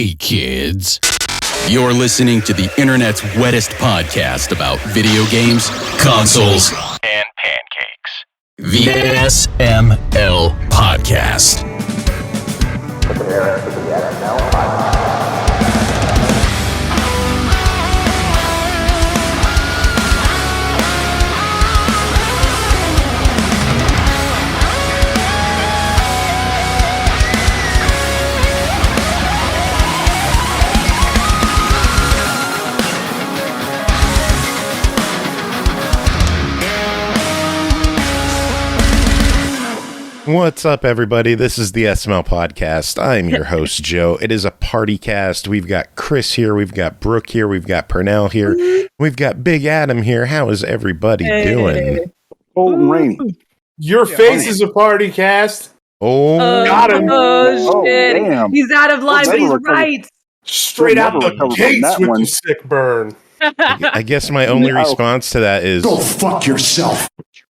Hey, kids. You're listening to the internet's wettest podcast about video games, consoles, and pancakes. The SML Podcast. Prepare for the SML Podcast. What's up, everybody? This is the SML Podcast. I'm your host, Joe. It is a party cast. We've got Chris here. We've got Brooke here. We've got Pernell here. We've got Big Adam here. How is everybody doing? Cold and rainy. Your face is a party cast. Oh, got him. Oh, shit. Damn. He's out of line, but he's right. Straight out the gates with the sick burn. I guess my only response to that is... Go fuck yourself.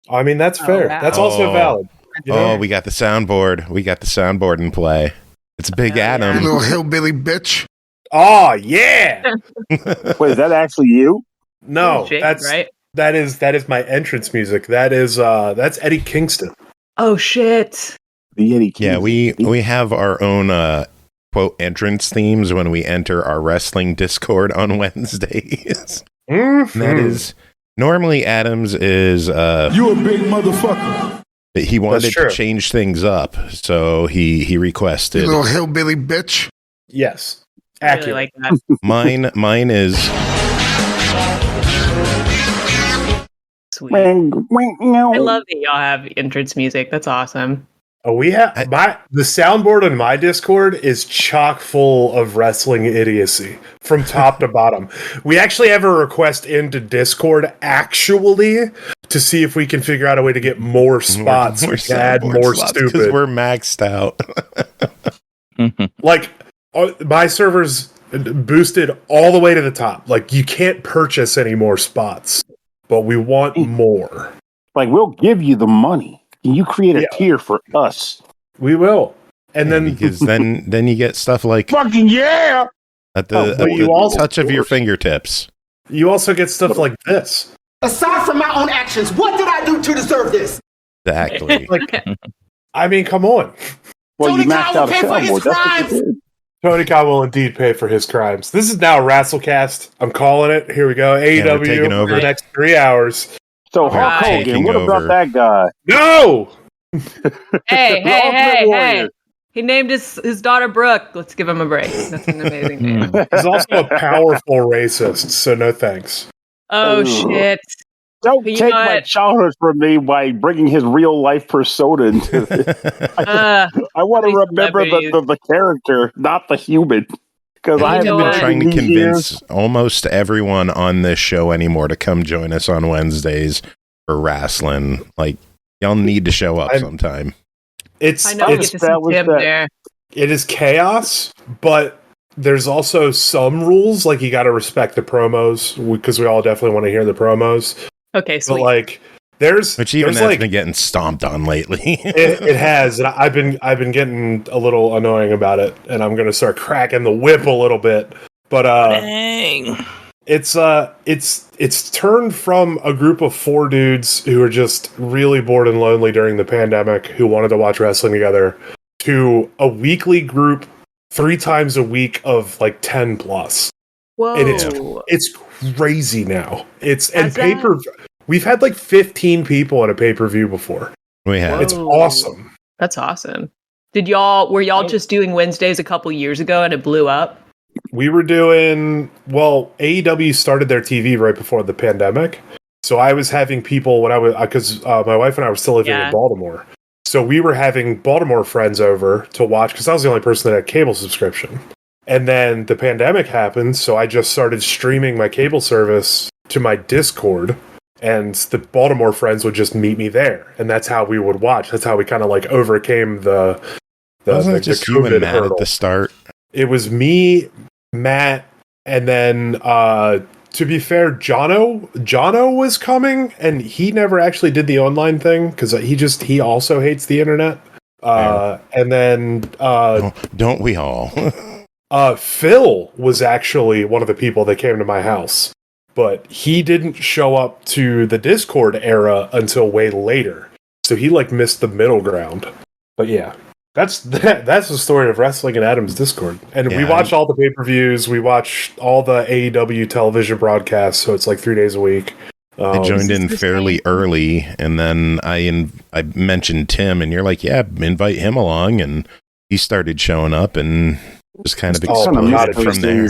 I mean, that's fair. wow. That's also valid. You know? Oh, we got the soundboard. We got the soundboard in play. It's Big Adam. You little hillbilly bitch. Oh, yeah. Wait, is that actually you? No, Jake, that's right. that is my entrance music. That's Eddie Kingston. Oh shit. The Yeti King. Yeah, we have our own quote entrance themes when we enter our wrestling Discord on Wednesdays. Mm-hmm. That is normally Adam's is You a big motherfucker. he wanted true. to change things up, so he You requested little hillbilly bitch. Yes, I really accurate. like that. mine is Sweet. I I love that y'all have entrance music. That's awesome. Oh, we have the soundboard on my Discord is chock full of wrestling idiocy from top to bottom. We actually have a request into Discord actually to see if we can figure out a way to get more spots. We can add more because stupid. we're maxed out. Like my server's boosted all the way to the top. Like you can't purchase any more spots, but we want more. Like, we'll give you the money. Can you create a tier for us? We will. And then because then you get stuff like Fucking yeah! at the, Oh, at but the you also- touch of your fingertips. you also get stuff like this. Aside from my own actions, what did I do to deserve this? Exactly. Like, I mean, come on. Well, Tony you maxed Khan out will a pay for his soundboard. That's what crimes. you did. Tony Khan will indeed pay for his crimes. This is now a Wrestlecast. I'm calling it. Here we go. we're AEW taking for over. the next 3 hours. So, Right. Hulk Hogan, Taking what about over. that guy? No! Hey, The hey, Ultimate hey, Warrior. hey. He named his daughter Brooke. Let's give him a break. That's an amazing name. He's also a powerful racist, so no thanks. Oh Ugh. shit. Don't You take know my what? childhood from me by bringing his real life persona into it. I want to These remember the character, not the human. Because You I I've know been what? trying to these convince years- almost everyone on this show anymore to come join us on Wednesdays for wrestling. Like, y'all need to show up I'm- sometime. I know we get It's to see that was Tim that. there. it is chaos, but there's also some rules. Like you got to respect the promos because we all definitely want to hear the promos. Okay, But sweet. like, there's Which even there's that's like been getting stomped on lately. it has, and I've been getting a little annoying about it, and I'm gonna start cracking the whip a little bit. But it's turned from a group of 4 dudes who were just really bored and lonely during the pandemic who wanted to watch wrestling together to a weekly group 3 times a week of like 10 plus. Whoa. And it's crazy now. It's and How's that? paper. We've had like 15 people at a pay-per-view before. We have. It's Whoa. awesome. That's awesome. Were y'all just doing Wednesdays a couple years ago and it blew up? We were doing, well, AEW started their TV right before the pandemic. So I was having people when I was, because my wife and I were still living Yeah. in Baltimore. So we were having Baltimore friends over to watch because I was the only person that had cable subscription. And then the pandemic happened. So I just started streaming my cable service to my Discord. And the Baltimore friends would just meet me there. And that's how we would watch. That's how we kind of like overcame the Wasn't it just you and Matt at the start? It was me, Matt, and then to be fair, Jono was coming, and he never actually did the online thing because he also hates the internet. And then Don't we all? Phil was actually one of the people that came to my house, but he didn't show up to the Discord era until way later. So he like missed the middle ground. But yeah, that's the story of Wrestling in Adam's Discord. And we watch all the pay-per-views. We watch all the AEW television broadcasts. So it's like 3 days a week. I joined in fairly early, and then I mentioned Tim, and you're like, yeah, invite him along, and he started showing up, and just kind of exploded from there.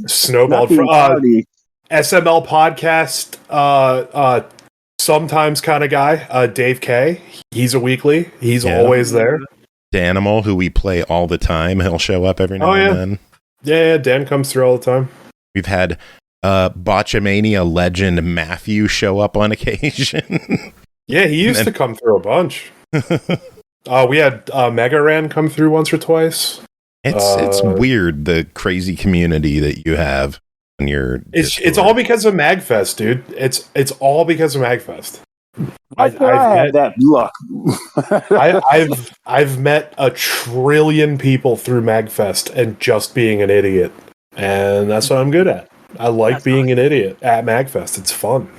Snowballed from SML podcast, sometimes kind of guy, Dave K. He's a weekly. He's always there. Danimal, who we play all the time, he'll show up every now and then. Yeah, Dan comes through all the time. We've had Botchamania legend Matthew show up on occasion. Yeah, he used to come through a bunch. We had Mega Ran come through once or twice. It's weird, the crazy community that you have on your It's all because of MAGFest, dude. It's all because of MAGFest. I've had that luck. I've met 1 trillion people through MAGFest and just being an idiot. And that's what I'm good at. I like being an idiot at MAGFest. It's fun.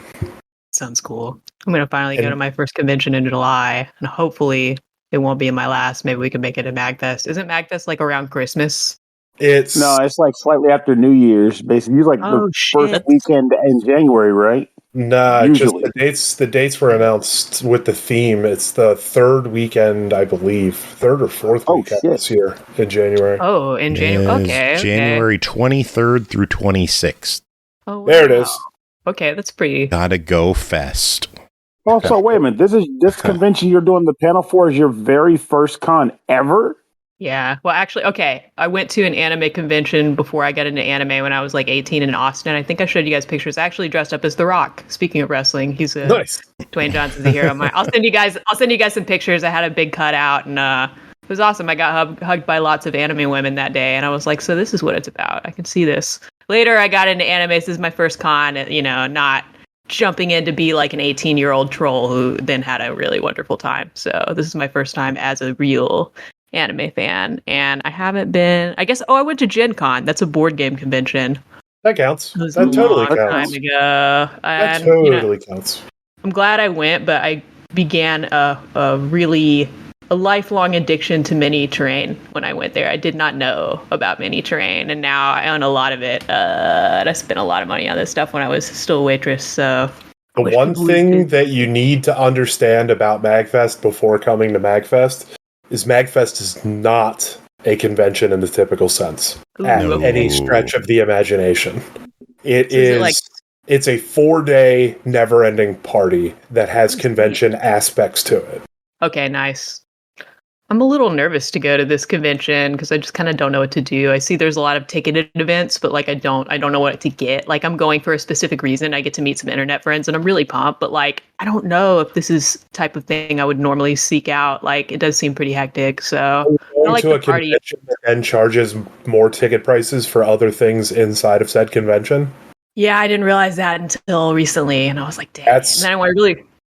Sounds cool. I'm going to finally go to my first convention in July, and hopefully it won't be in my last. Maybe we can make it at MAGFest. Isn't MAGFest like around Christmas? It's like slightly after New Year's, basically. It's like the first weekend in January, right? Nah, usually. Just the dates were announced with the theme. It's the 3rd weekend, I believe. 3rd or 4th weekend this year in January. Oh, in January. Okay. January 23rd through 26th. Oh, wow. There it is. Okay, that's pretty. Gotta go fest. Also, wait a minute. This convention you're doing the panel for is your very first con ever? Yeah. Well, actually, okay. I went to an anime convention before I got into anime when I was like 18 in Austin. I think I showed you guys pictures. I actually dressed up as The Rock. Speaking of wrestling, he's a nice. Dwayne Johnson's a hero. I'll send you guys some pictures. I had a big cutout, and it was awesome. I got hugged by lots of anime women that day, and I was like, so this is what it's about. I can see this. Later, I got into anime. This is my first con, not jumping in to be like an 18-year-old troll who then had a really wonderful time. So this is my first time as a real anime fan, and I haven't been. I guess. I went to Gen Con. That's a board game convention. That counts. It was That a totally long counts. time ago. That And, totally counts. I'm glad I went, but I began a lifelong addiction to mini terrain when I went there. I did not know about mini terrain, and now I own a lot of it. And I spent a lot of money on this stuff when I was still a waitress. So the one thing that you need to understand about MAGFest before coming to MAGFest is MAGFest is not a convention in the typical sense at any stretch of the imagination. It's a 4-day never-ending party that has convention aspects to it. Okay, nice. I'm a little nervous to go to this convention because I just kind of don't know what to do. I see there's a lot of ticketed events, but like I don't know what to get. Like I'm going for a specific reason. I get to meet some internet friends and I'm really pumped, but like I don't know if this is the type of thing I would normally seek out. Like it does seem pretty hectic. So I like to the a party. convention that then charges more ticket prices for other things inside of said convention. Yeah, I didn't realize that until recently, and I was like, "Damn!" And then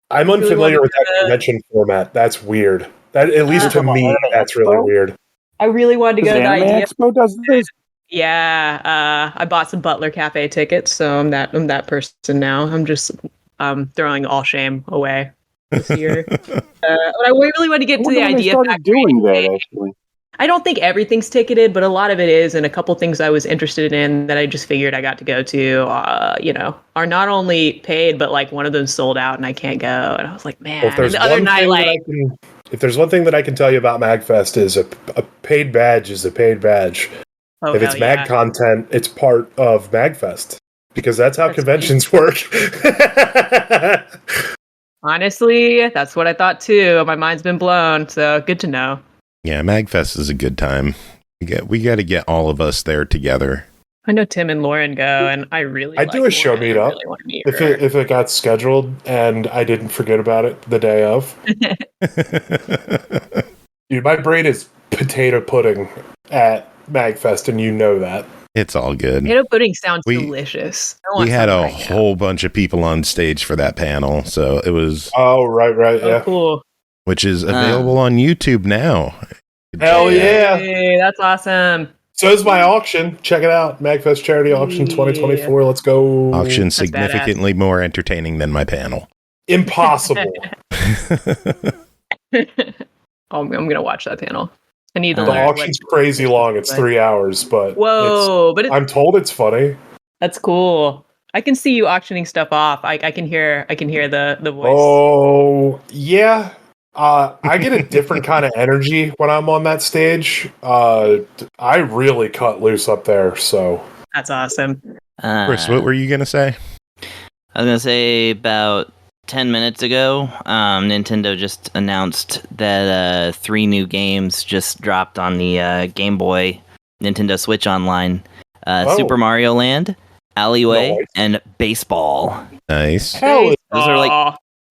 I'm unfamiliar with that convention format. That's weird. That at least to me, that's really weird. I really wanted to go to the idea. Expo does this? Yeah, I bought some Butler Cafe tickets, so I'm that person now. I'm just throwing all shame away this year. But I really want to get to the idea. Doing that actually. I don't think everything's ticketed, but a lot of it is, and a couple things I was interested in that I just figured I got to go to, are not only paid, but like one of them sold out and I can't go. And I was like, man. Well, and the other night, if there's one thing that I can tell you about MAGFest is a paid badge is a paid badge. If it's MAG content, it's part of MAGFest because that's how conventions work. Honestly, that's what I thought too. My mind's been blown, so good to know. Yeah, MAGFest is a good time. We got to get all of us there together. I know Tim and Lauren go, and I do a show meetup if it got scheduled and I didn't forget about it the day of. Dude, my brain is potato pudding at MAGFest, and you know that. It's all good. Potato pudding sounds delicious. We had a whole bunch of people on stage for that panel, so it was. Oh, right, yeah, cool. Which is available on YouTube now. Hell yeah! Hey, that's awesome. So is my auction. Check it out. MAGFest Charity Auction 2024. Let's go. Auction significantly more entertaining than my panel. Impossible. I'm gonna watch that panel. I need to The learn. auction's crazy long. It's 3 hours, but I'm told it's funny. That's cool. I can see you auctioning stuff off. I can hear the voice. Oh yeah. I get a different kind of energy when I'm on that stage. I really cut loose up there. So that's awesome. Chris, what were you gonna say? I was gonna say about 10 minutes ago, Nintendo just announced that 3 new games just dropped on the Game Boy Nintendo Switch Online. Super Mario Land, Alleyway, and Baseball. Nice.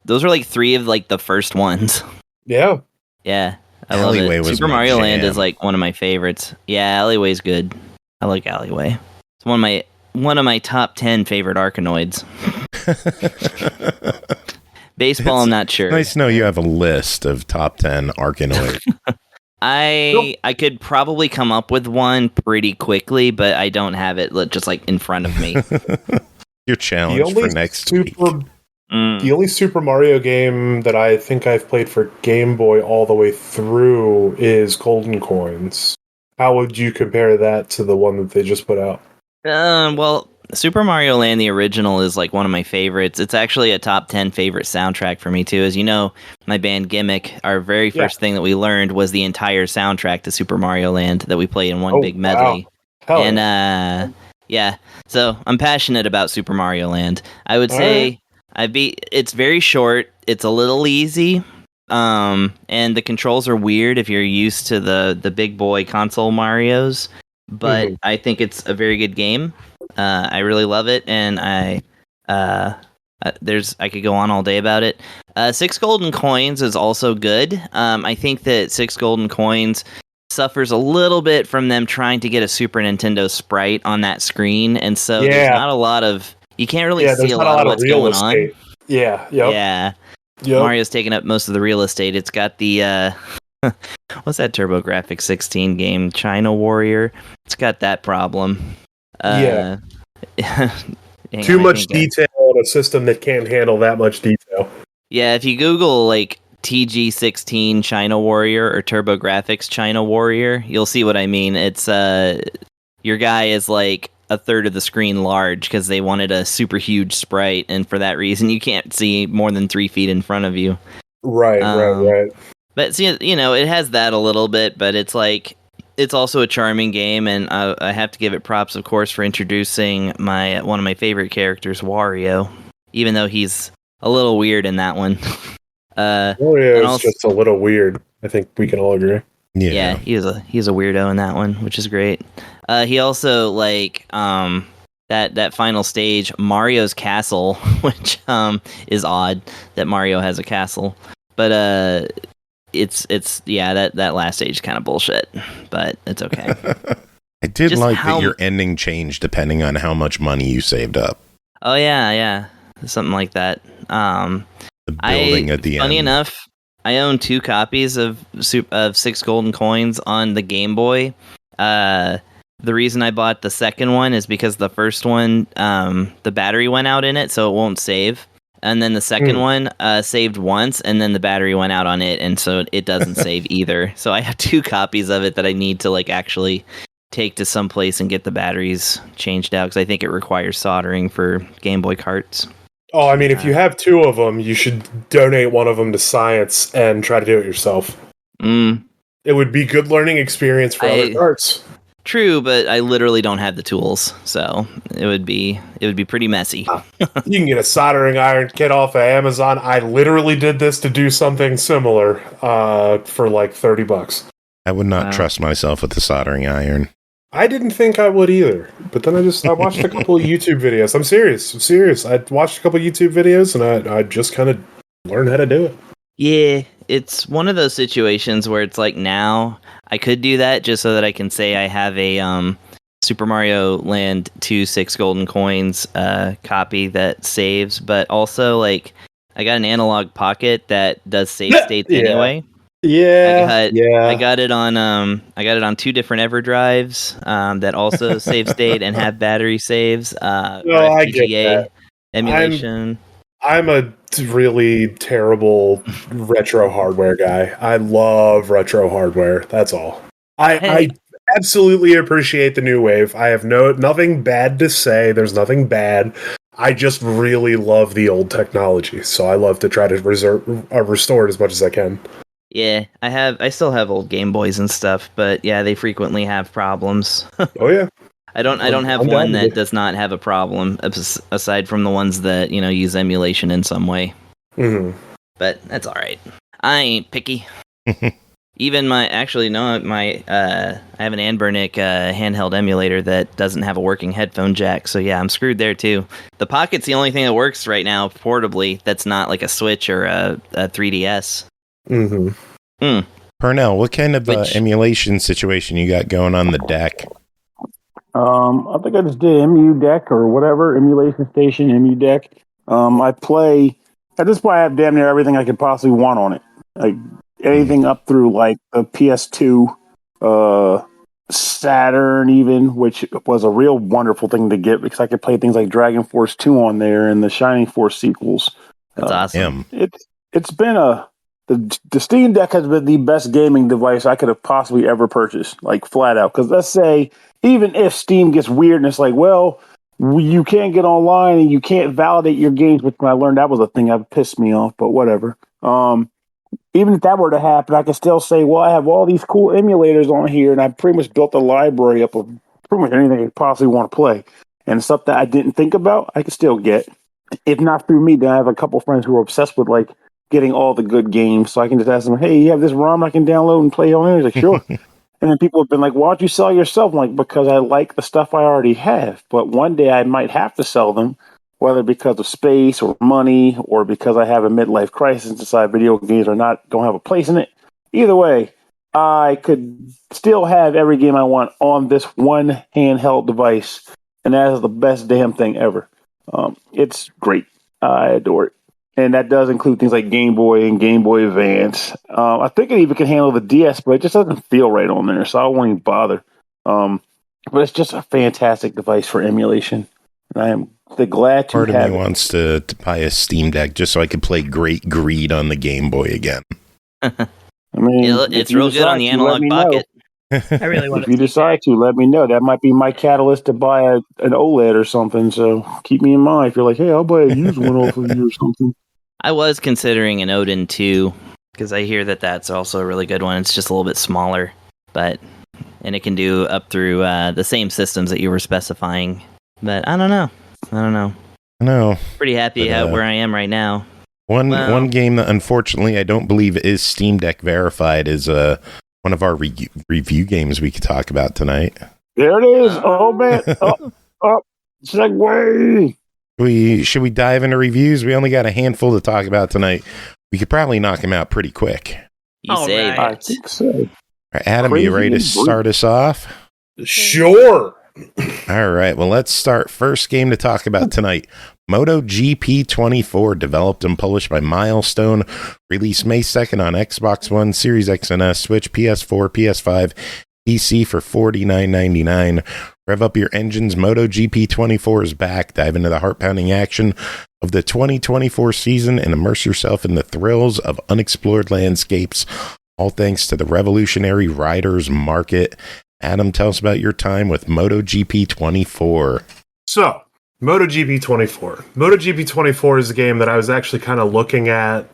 Those are like 3 of like the first ones. Yeah. Yeah. I Alleyway love it. was Super my Mario jam. Land is like one of my favorites. Yeah, Alleyway's good. I like Alleyway. It's one of my top 10 favorite Arkanoids. Baseball, I'm not sure. Nice to know you have a list of top 10 Arkanoids. I could probably come up with one pretty quickly, but I don't have it just like in front of me. Your challenge for next week. The only Super Mario game that I think I've played for Game Boy all the way through is Golden Coins. How would you compare that to the one that they just put out? Well, Super Mario Land, the original, is like one of my favorites. It's actually a top 10 favorite soundtrack for me, too. As you know, my band Gimmick, our very first thing that we learned was the entire soundtrack to Super Mario Land that we play in one big medley. Wow. And, yeah, so I'm passionate about Super Mario Land. I would say it's very short. It's a little easy. And the controls are weird if you're used to the big boy console Marios. But I think it's a very good game. I really love it, and I could go on all day about it. 6 Golden Coins is also good. I think that 6 Golden Coins suffers a little bit from them trying to get a Super Nintendo sprite on that screen, and so there's not a lot of... You can't really see a lot of what's going on. Yeah. Yeah. Mario's taking up most of the real estate. It's got the... what's that TurboGrafx 16 game? China Warrior. It's got that problem. Too much detail on a system that can't handle that much detail. Yeah, if you Google like TG16 China Warrior or TurboGrafx China Warrior, you'll see what I mean. It's your guy is like a third of the screen large because they wanted a super huge sprite, and for that reason, you can't see more than 3 feet in front of you. Right. But see, it has that a little bit, but it's like it's also a charming game, and I have to give it props, of course, for introducing one of my favorite characters, Wario, even though he's a little weird in that one. Wario is just a little weird. I think we can all agree. Yeah, he's a weirdo in that one, which is great. He also that final stage, Mario's castle, which is odd that Mario has a castle, but it's that last stage is kind of bullshit, but it's okay. I did just like that your ending changed depending on how much money you saved up. Oh yeah, something like that. The building at the end. Funny enough, I own 2 copies of 6 Golden Coins on the Game Boy. The reason I bought the second one is because the first one, the battery went out in it, so it won't save. And then the second one saved once, and then the battery went out on it, and so it doesn't save either. So I have 2 copies of it that I need to actually take to some place and get the batteries changed out, because I think it requires soldering for Game Boy carts. Oh, I mean, if you have 2 of them, you should donate one of them to science and try to do it yourself. It would be good learning experience for other carts. True, but I literally don't have the tools, so it would be pretty messy. You can get a soldering iron kit off of Amazon. I literally did this to do something similar for like $30. I would not trust myself with the soldering iron. I didn't think I would either, but then I watched a couple of YouTube videos. I'm serious. I watched a couple of YouTube videos, and I just kind of learned how to do it. Yeah, it's one of those situations where it's like, now I could do that just so that I can say I have a Super Mario Land 2 6 Golden Coins copy that saves, but also I got an analog pocket that does save states anyway. Yeah, I got it on 2 different EverDrives that also save state and have battery saves. No, I get FPGA that. emulation. I'm a really terrible retro hardware guy. I love retro hardware. That's all. I absolutely appreciate the new wave. I have nothing bad to say. There's nothing bad. I just really love the old technology, so I love to try to restore it as much as I can. Yeah, I still have old Game Boys and stuff, but yeah, they frequently have problems. Oh yeah. I don't have one that does not have a problem aside from the ones that, use emulation in some way. Mm-hmm. But that's all right. I ain't picky. Even I have an Anbernic handheld emulator that doesn't have a working headphone jack, so yeah, I'm screwed there too. The Pocket's the only thing that works right now portably that's not like a Switch or a 3DS. Mm-hmm. Pernell, what kind of emulation situation you got going on the deck? I think I just did MU deck or whatever, emulation station, MU deck. I play, at this point I have damn near everything I could possibly want on it. Like anything up through like the PS2, Saturn even, which was a real wonderful thing to get because I could play things like Dragon Force 2 on there and the Shining Force sequels. That's awesome. It's been the Steam Deck has been the best gaming device I could have possibly ever purchased, like flat out. Because let's say, even if Steam gets weird and it's like, well, you can't get online and you can't validate your games, which when I learned that was a thing that pissed me off, but whatever. Even if that were to happen, I could still say, well, I have all these cool emulators on here and I pretty much built a library up of pretty much anything I possibly want to play. And stuff that I didn't think about, I could still get. If not through me, then I have a couple friends who are obsessed with like getting all the good games, so I can just ask them, hey, you have this ROM I can download and play on it? He's like, sure. And then people have been like, why don't you sell yourself? I'm like, because I like the stuff I already have. But one day I might have to sell them, whether because of space or money or because I have a midlife crisis and decide video games don't have a place in it. Either way, I could still have every game I want on this one handheld device, and that is the best damn thing ever. It's great. I adore it. And that does include things like Game Boy and Game Boy Advance. I think it even can handle the DS, but it just doesn't feel right on there, so I won't even bother. But it's just a fantastic device for emulation. And I am glad to have it. Part of me wants to buy a Steam Deck just so I could play Great Greed on the Game Boy again. I mean, it's real good on the Analog Pocket. I really want If you decide to, let me know. That might be my catalyst to buy an OLED or something, so keep me in mind. If you're like, hey, I'll buy a used one off of you or something. I was considering an Odin 2, because I hear that that's also a really good one. It's just a little bit smaller, and it can do up through the same systems that you were specifying. But I don't know. No. Pretty happy where I am right now. One game that unfortunately I don't believe is Steam Deck verified is one of our review games we could talk about tonight. There it is. Oh, man. Segue. Should we dive into reviews? We only got a handful to talk about tonight. We could probably knock them out pretty quick. You say I think so. All right, Adam, you ready to start us off? Sure. All right, well, let's start. First game to talk about tonight. MotoGP 24, developed and published by Milestone, released May 2nd on Xbox One, Series X and S, Switch, PS4, PS5, PC for $49.99. Rev up your engines. MotoGP 24 is back. Dive into the heart-pounding action of the 2024 season and immerse yourself in the thrills of unexplored landscapes, all thanks to the revolutionary riders market. Adam, tell us about your time with MotoGP 24. So, MotoGP 24. MotoGP 24 is a game that I was actually kind of looking at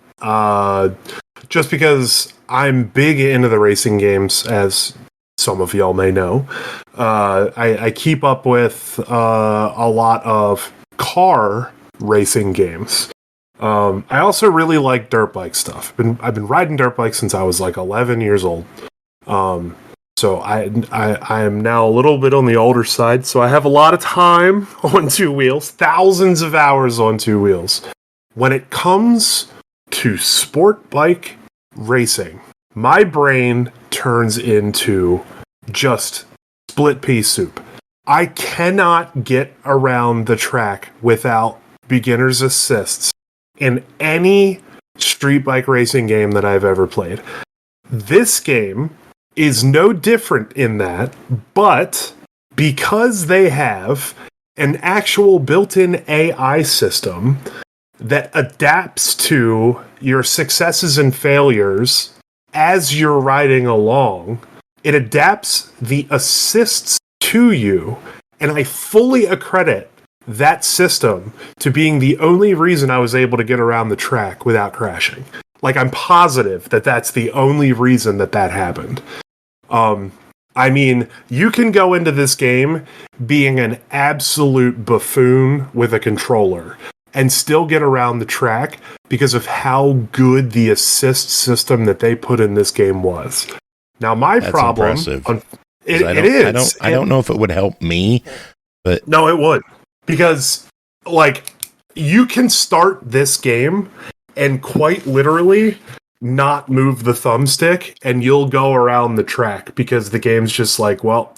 just because I'm big into the racing games, as some of y'all may know. I keep up with a lot of car racing games. I also really like dirt bike stuff. I've been riding dirt bikes since I was like 11 years old. So I am now a little bit on the older side, so I have a lot of time on two wheels, thousands of hours on two wheels. When it comes to sport bike racing, my brain turns into just split pea soup. I cannot get around the track without beginner's assists in any street bike racing game that I've ever played. This game is no different in that, but because they have an actual built-in AI system that adapts to your successes and failures as you're riding along, it adapts the assists to you, and I fully accredit that system to being the only reason I was able to get around the track without crashing. Like, I'm positive that that's the only reason that happened. I mean, you can go into this game being an absolute buffoon with a controller and still get around the track because of how good the assist system that they put in this game was. Now, my That's problem... impressive. It is. I don't know if it would help me, but... No, it would. Because, like, you can start this game and quite literally not move the thumbstick and you'll go around the track because the game's just like, well,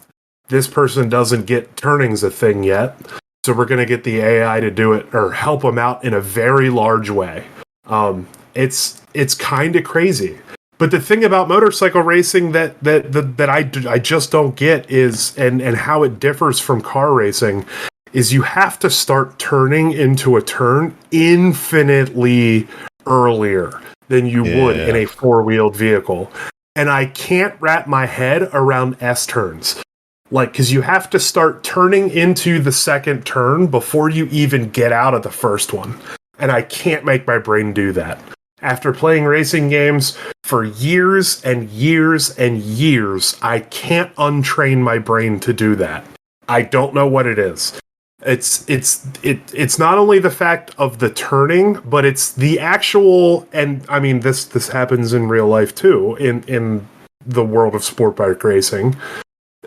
this person doesn't get turning's a thing yet, so we're going to get the AI to do it or help them out in a very large way. It's kind of crazy. But the thing about motorcycle racing that I just don't get is, and how it differs from car racing, is you have to start turning into a turn infinitely earlier than you would in a four-wheeled vehicle. And I can't wrap my head around S-turns. Like, because you have to start turning into the second turn before you even get out of the first one. And I can't make my brain do that. After playing racing games for years and years and years, I can't untrain my brain to do that. I don't know what it is. It's not only the fact of the turning, but it's the actual, and I mean this happens in real life too, in the world of sport bike racing.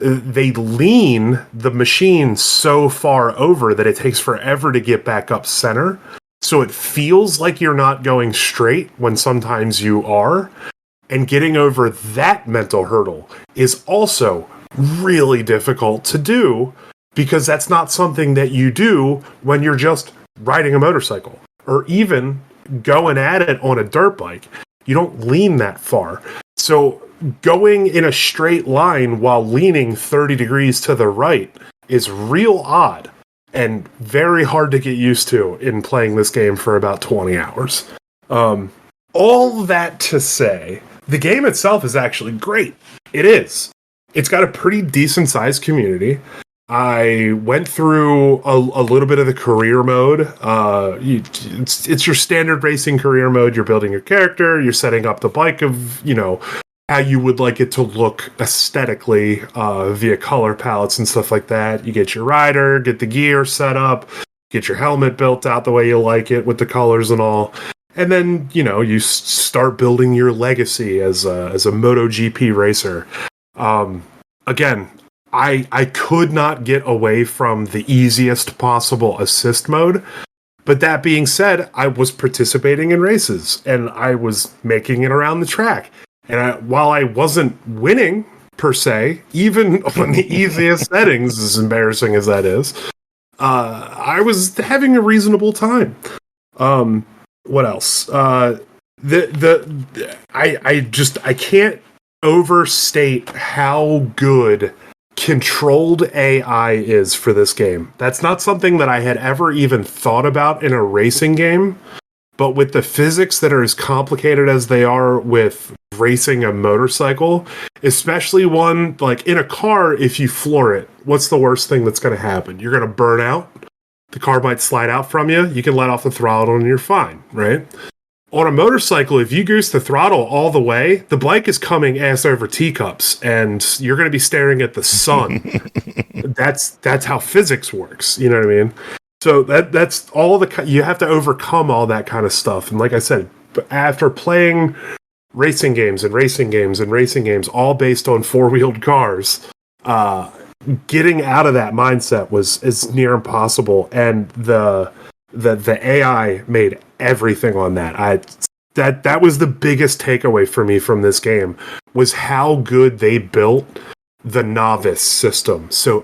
They lean the machine so far over that it takes forever to get back up center. So it feels like you're not going straight when sometimes you are. And getting over that mental hurdle is also really difficult to do, because that's not something that you do when you're just riding a motorcycle or even going at it on a dirt bike. You don't lean that far. So going in a straight line while leaning 30 degrees to the right is real odd and very hard to get used to in playing this game for about 20 hours. All that to say, the game itself is actually great. It is. It's got a pretty decent sized community. I went through a little bit of the career mode. It's your standard racing career mode. You're building your character. You're setting up the bike of, how you would like it to look aesthetically via color palettes and stuff like that. You get your rider, get the gear set up, get your helmet built out the way you like it with the colors and all. And then, you start building your legacy as a MotoGP racer. Again, I could not get away from the easiest possible assist mode. But that being said, I was participating in races and I was making it around the track. And while I wasn't winning per se, even on the easiest settings, as embarrassing as that is, I was having a reasonable time. What else? I can't overstate how good controlled AI is for this game. That's not something that I had ever even thought about in a racing game, but with the physics that are as complicated as they are with racing a motorcycle, especially one like in a car, if you floor it, what's the worst thing that's going to happen? You're going to burn out. The car might slide out from you. You can let off the throttle and you're fine, right? On a motorcycle, if you goose the throttle all the way, the bike is coming ass over teacups, and you're going to be staring at the sun. That's how physics works. You know what I mean? So that's all you have to overcome all that kind of stuff. And like I said, after playing racing games, all based on four-wheeled cars, getting out of that mindset is near impossible. And the AI made everything on that. That was the biggest takeaway for me from this game, was how good they built the novice system. So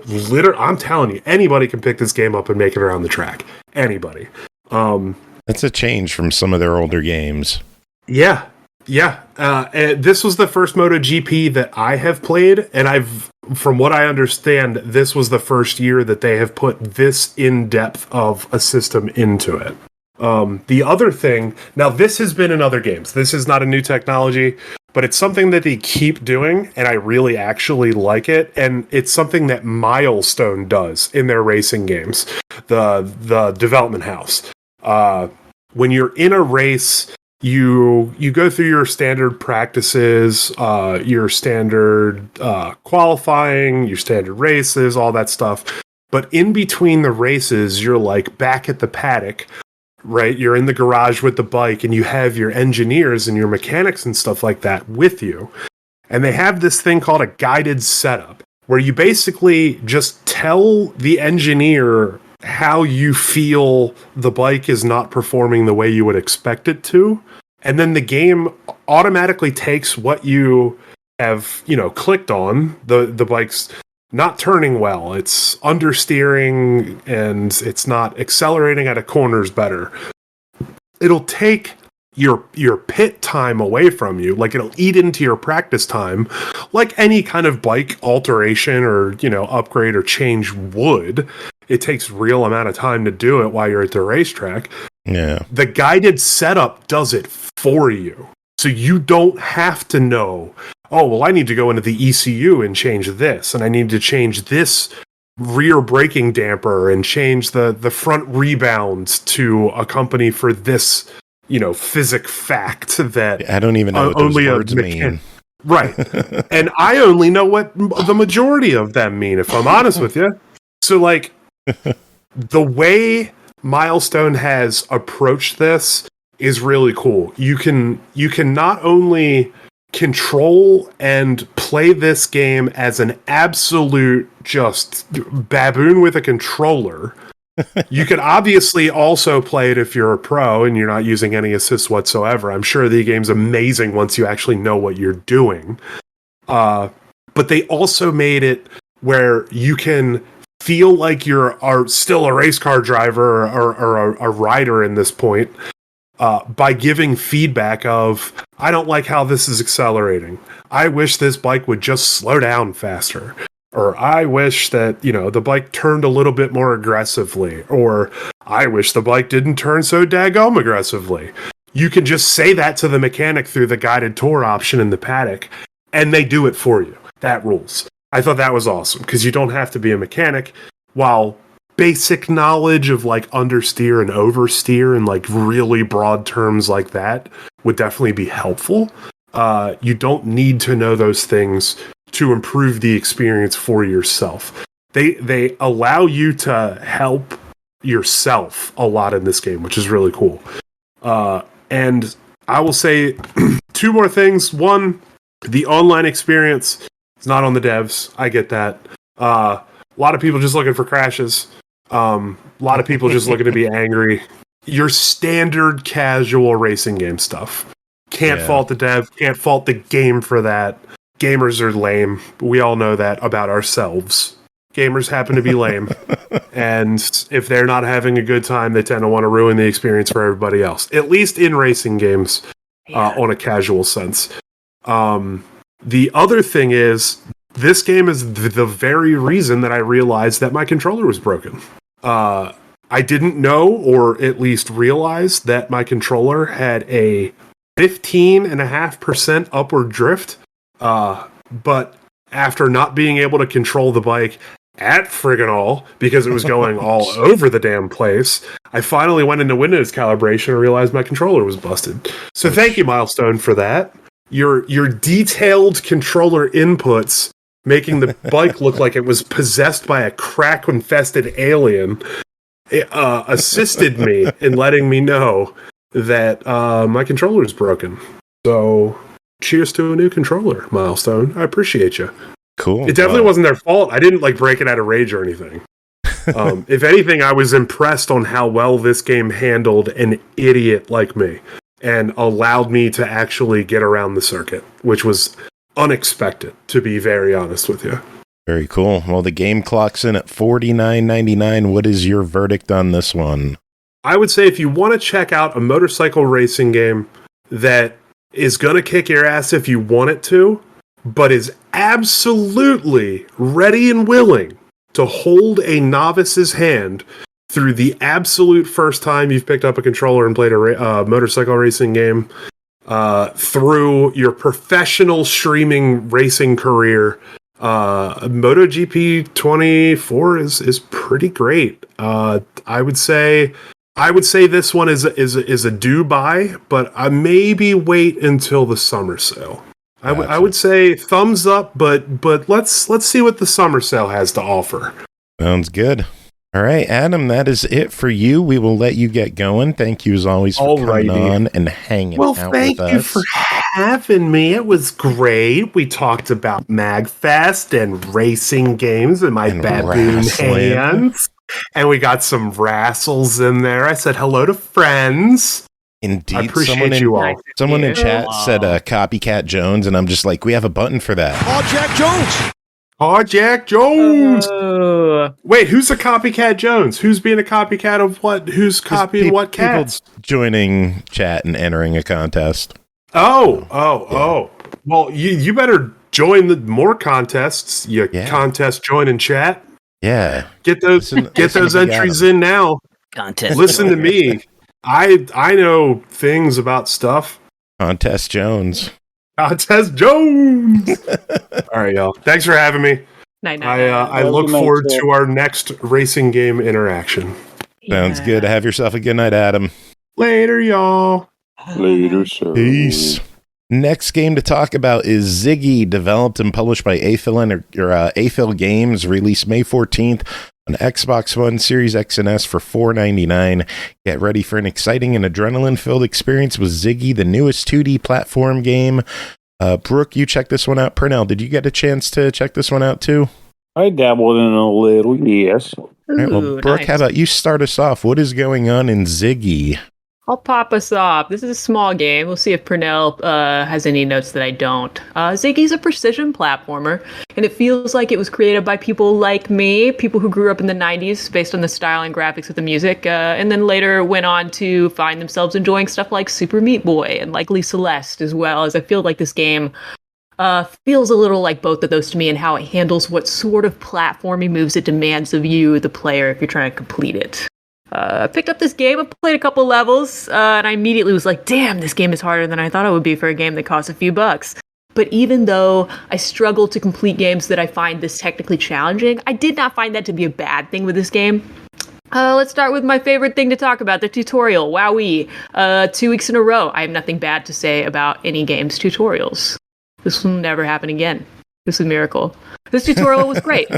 I'm telling you, anybody can pick this game up and make it around the track. Anybody. That's a change from some of their older games. Yeah. Yeah, and this was the first MotoGP that I have played, and from what I understand, this was the first year that they have put this in-depth of a system into it. The other thing, now this has been in other games. This is not a new technology, but it's something that they keep doing, and I really actually like it, and it's something that Milestone does in their racing games, the development house. When you're in a race, you go through your standard practices, your standard qualifying, your standard races, all that stuff. But in between the races, you're like back at the paddock, right? You're in the garage with the bike, and you have your engineers and your mechanics and stuff like that with you. And they have this thing called a guided setup, where you basically just tell the engineer how you feel the bike is not performing the way you would expect it to. And then the game automatically takes what you have, clicked on. The bike's not turning well. It's understeering and it's not accelerating out of corners better. It'll take your pit time away from you. Like, it'll eat into your practice time, like any kind of bike alteration or, upgrade or change would. It takes real amount of time to do it while you're at the racetrack. Yeah. The guided setup does it for you. So you don't have to know, oh, well, I need to go into the ECU and change this, and I need to change this rear braking damper and change the front rebound to accompany for this, physic fact that I don't even know what those words mean. Right. And I only know what the majority of them mean, if I'm honest with you. So, like, the way Milestone has approached this is really cool. You can not only control and play this game as an absolute just baboon with a controller. You can obviously also play it if you're a pro and you're not using any assist whatsoever. I'm sure the game's amazing once you actually know what you're doing. But they also made it where you can feel like you're still a race car driver or a rider in this point by giving feedback of, I don't like how this is accelerating. I wish this bike would just slow down faster. Or I wish that, the bike turned a little bit more aggressively. Or I wish the bike didn't turn so daggum aggressively. You can just say that to the mechanic through the guided tour option in the paddock, and they do it for you. That rules. I thought that was awesome, because you don't have to be a mechanic. While basic knowledge of like understeer and oversteer and like really broad terms like that would definitely be helpful. You don't need to know those things to improve the experience for yourself. They allow you to help yourself a lot in this game, which is really cool. And I will say two more things. One, the online experience is not on the devs. I get that. A lot of people just looking for crashes. A lot of people just looking to be angry. Your standard casual racing game stuff. Can't fault the dev. Can't fault the game for that. Gamers are lame. We all know that about ourselves. Gamers happen to be lame. And if they're not having a good time, they tend to want to ruin the experience for everybody else. At least in racing games, on a casual sense. The other thing is, this game is the very reason that I realized that my controller was broken. I didn't know, or at least realize, that my controller had a 15.5% upward drift. But after not being able to control the bike at friggin' all, because it was going all over the damn place, I finally went into Windows calibration and realized my controller was busted. So thank you, Milestone, for that. Your detailed controller inputs, making the bike look like it was possessed by a crack-infested alien, assisted me in letting me know that my controller is broken. So, cheers to a new controller, Milestone. I appreciate you. Cool. It definitely wasn't their fault. I didn't break it out of rage or anything. If anything, I was impressed on how well this game handled an idiot like me and allowed me to actually get around the circuit, which was unexpected, to be very honest with you. Very cool. Well, the game clocks in at $49.99. What is your verdict on this one? I would say if you want to check out a motorcycle racing game that is going to kick your ass if you want it to, but is absolutely ready and willing to hold a novice's hand through the absolute first time you've picked up a controller and played a motorcycle racing game, through your professional streaming racing career. MotoGP 24 is pretty great. I would say this one is a do buy, but I maybe wait until the summer sale. I would say thumbs up, but let's see what the summer sale has to offer. Sounds good. All right, Adam, that is it for you. We will let you get going. Thank you as always for coming on and hanging out with us. Well, thank you for having me. It was great. We talked about MAGFest and racing games and my baboon hands. And we got some wrassles in there. I said hello to friends. Indeed. I appreciate you all. Someone in chat said Copycat Jones, and I'm just like, we have a button for that. Jack Jones. Wait, who's a Copycat Jones? Who's being a copycat of what? Who's copying what cats? Joining chat and entering a contest. Oh. Well, you better join the more contests. Contest join in chat. Yeah. Get those entries in now. Contest. Listen to me. I know things about stuff. Contest Jones. Contest Jones. All right, y'all. Thanks for having me. Night. I look forward to our next racing game interaction. Sounds good. Have yourself a good night, Adam. Later, y'all. Later, sir. Peace. Next game to talk about is Ziggy, developed and published by Afil Games, released May 14th on Xbox One, Series X and S for $4.99. Get ready for an exciting and adrenaline-filled experience with Ziggy, the newest 2D platform game. Brooke, you checked this one out. Pernell, did you get a chance to check this one out too? I dabbled in it a little, yes. All right, well, Brooke, nice. How about you start us off? What is going on in Ziggy? I'll pop us off. This is a small game. We'll see if Pernell has any notes that I don't. Ziggy's a precision platformer, and it feels like it was created by people like me, people who grew up in the 90s based on the style and graphics of the music, and then later went on to find themselves enjoying stuff like Super Meat Boy and likely Celeste, as well, as I feel like this game feels a little like both of those to me and how it handles what sort of platforming moves it demands of you, the player, if you're trying to complete it. I picked up this game, I played a couple levels, and I immediately was like, damn, this game is harder than I thought it would be for a game that costs a few bucks. But even though I struggle to complete games that I find this technically challenging, I did not find that to be a bad thing with this game. Let's start with my favorite thing to talk about, the tutorial. Wowee. 2 weeks in a row, I have nothing bad to say about any game's tutorials. This will never happen again. This is a miracle. This tutorial was great.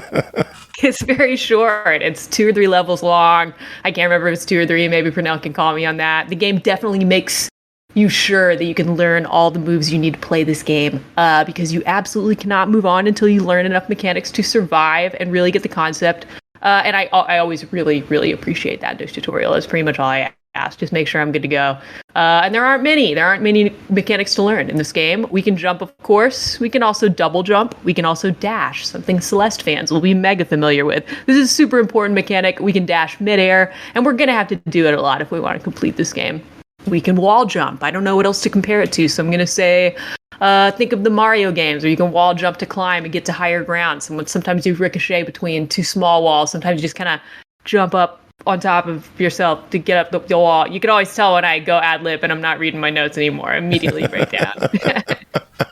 It's very short. It's 2 or 3 levels long. I can't remember if it's 2 or 3. Maybe Pernell can call me on that. The game definitely makes you sure that you can learn all the moves you need to play this game, because you absolutely cannot move on until you learn enough mechanics to survive and really get the concept. And I always really, really appreciate that in this tutorial. That's pretty much all I ask. Just make sure I'm good to go. And there aren't many mechanics to learn in this game. We can jump, of course. We can also double jump. We can also dash, something Celeste fans will be mega familiar with. This is a super important mechanic. We can dash midair, and we're going to have to do it a lot if we want to complete this game. We can wall jump. I don't know what else to compare it to, so I'm going to say think of the Mario games where you can wall jump to climb and get to higher ground. Sometimes you ricochet between 2 small walls. Sometimes you just kind of jump up on top of yourself to get up the wall. You can always tell when I go ad lib and I'm not reading my notes anymore. I immediately break down.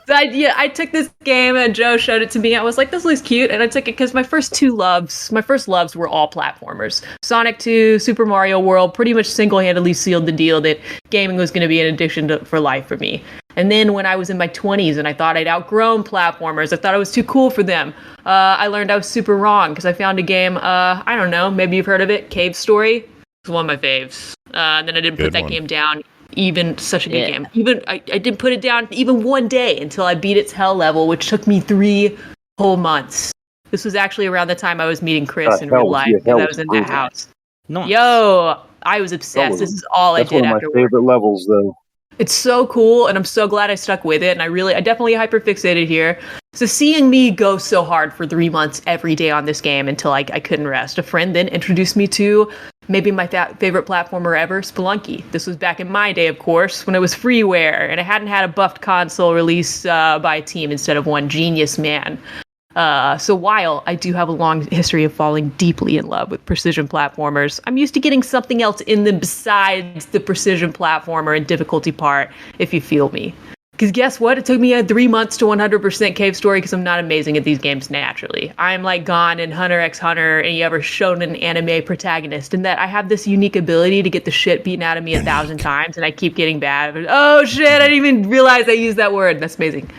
So I took this game and Joe showed it to me. I was like, this looks cute. And I took it because my first loves were all platformers. Sonic 2, Super Mario World pretty much single-handedly sealed the deal that gaming was going to be an addiction for life for me. And then when I was in my 20s and I thought I'd outgrown platformers, I thought I was too cool for them. I learned I was super wrong because I found a game, I don't know, maybe you've heard of it, Cave Story. It's one of my faves. And then I didn't put that game down. Even such a good game. Even I didn't put it down even one day until I beat its hell level, which took me 3 whole months. This was actually around the time I was meeting Chris in real life because I was in that house. Nice. Yo, I was obsessed. This is all I did after work. That's one of my favorite levels, though. It's so cool, and I'm so glad I stuck with it, and I definitely hyperfixated here. So seeing me go so hard for 3 months every day on this game until I couldn't rest. A friend then introduced me to Maybe my favorite platformer ever, Spelunky. This was back in my day, of course, when it was freeware and I hadn't had a buffed console released by a team instead of one genius man. So while I do have a long history of falling deeply in love with precision platformers, I'm used to getting something else in them besides the precision platformer and difficulty part, if you feel me. Because guess what? It took me 3 months to 100% Cave Story because I'm not amazing at these games naturally. I'm like Gon in Hunter x Hunter and you ever shown an anime protagonist, and that I have this unique ability to get the shit beaten out of me 1,000 times and I keep getting bad. Oh shit, I didn't even realize I used that word. That's amazing.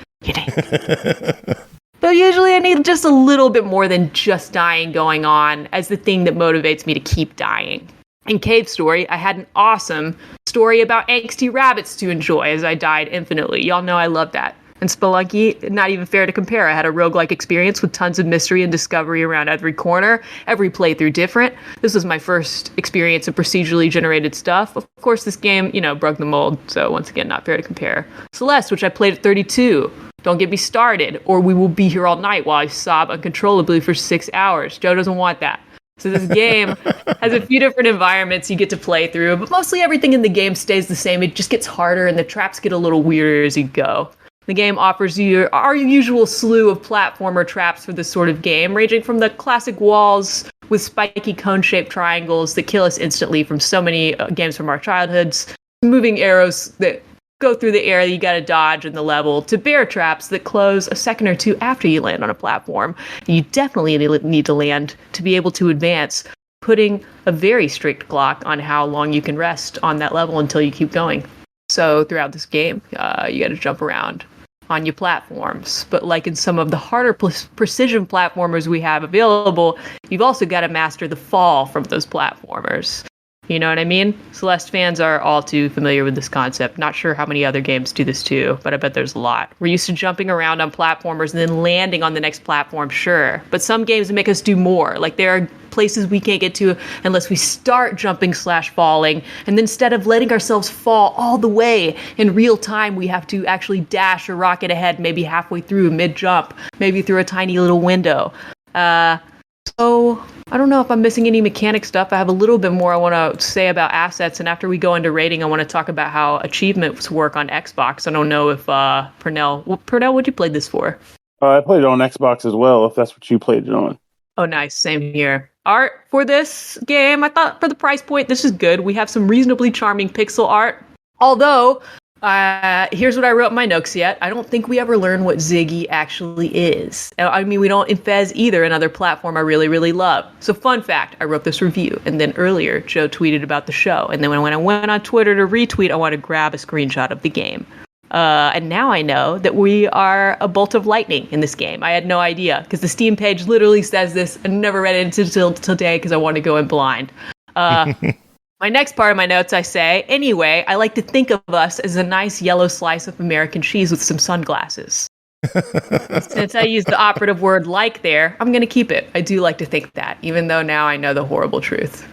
But usually I need just a little bit more than just dying going on as the thing that motivates me to keep dying. In Cave Story, I had an awesome story about angsty rabbits to enjoy as I died infinitely. Y'all know I love that. And Spelunky, not even fair to compare. I had a roguelike experience with tons of mystery and discovery around every corner, every playthrough different. This was my first experience of procedurally generated stuff. Of course, this game, broke the mold, so once again, not fair to compare. Celeste, which I played at 32. Don't get me started, or we will be here all night while I sob uncontrollably for 6 hours. Joe doesn't want that. So this game has a few different environments you get to play through, but mostly everything in the game stays the same. It just gets harder and the traps get a little weirder as you go. The game offers you our usual slew of platformer traps for this sort of game, ranging from the classic walls with spiky cone-shaped triangles that kill us instantly from so many games from our childhoods, moving arrows that go through the air that you gotta dodge in the level, to bear traps that close a second or two after you land on a platform. You definitely need to land to be able to advance, putting a very strict clock on how long you can rest on that level until you keep going. So throughout this game, you gotta jump around on your platforms. But like in some of the harder precision platformers we have available, you've also got to master the fall from those platformers. You know what I mean? Celeste fans are all too familiar with this concept. Not sure how many other games do this too, but I bet there's a lot. We're used to jumping around on platformers and then landing on the next platform, sure. But some games make us do more. Like there are places we can't get to unless we start jumping/falling. And then instead of letting ourselves fall all the way in real time, we have to actually dash or rocket ahead, maybe halfway through, mid-jump, maybe through a tiny little window. So I don't know if I'm missing any mechanic stuff. I have a little bit more I want to say about assets, and after we go into rating, I want to talk about how achievements work on Xbox. I don't know if Pernell, what'd you play this for? I played it on Xbox as well, if that's what you played it on. Oh, nice. Same here. Art for this game, I thought for the price point, this is good. We have some reasonably charming pixel art, although here's what I wrote in my notes yet. I don't think we ever learn what Ziggy actually is. I mean, we don't in Fez either, another platform I really, really love. So fun fact, I wrote this review, and then earlier Joe tweeted about the show. And then when I went on Twitter to retweet, I want to grab a screenshot of the game. And now I know that we are a bolt of lightning in this game. I had no idea, because the Steam page literally says this. I never read it until today because I wanted to go in blind. My next part of my notes, I say, anyway, I like to think of us as a nice yellow slice of American cheese with some sunglasses. Since I used the operative word like there, I'm going to keep it. I do like to think that, even though now I know the horrible truth.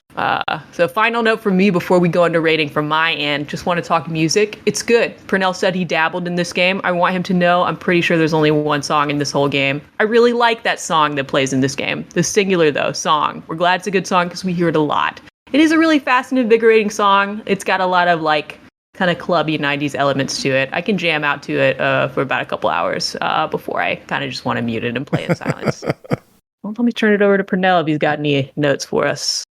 So final note from me before we go into rating from my end, just want to talk music. It's good. Pernell said he dabbled in this game. I want him to know I'm pretty sure there's only one song in this whole game. I really like that song that plays in this game. The singular, though, song. We're glad it's a good song because we hear it a lot. It is a really fast and invigorating song. It's got a lot of kind of clubby 90s elements to it. I can jam out to it for about a couple hours before I kind of just want to mute it and play in silence. Well, let me turn it over to Pernell if he's got any notes for us.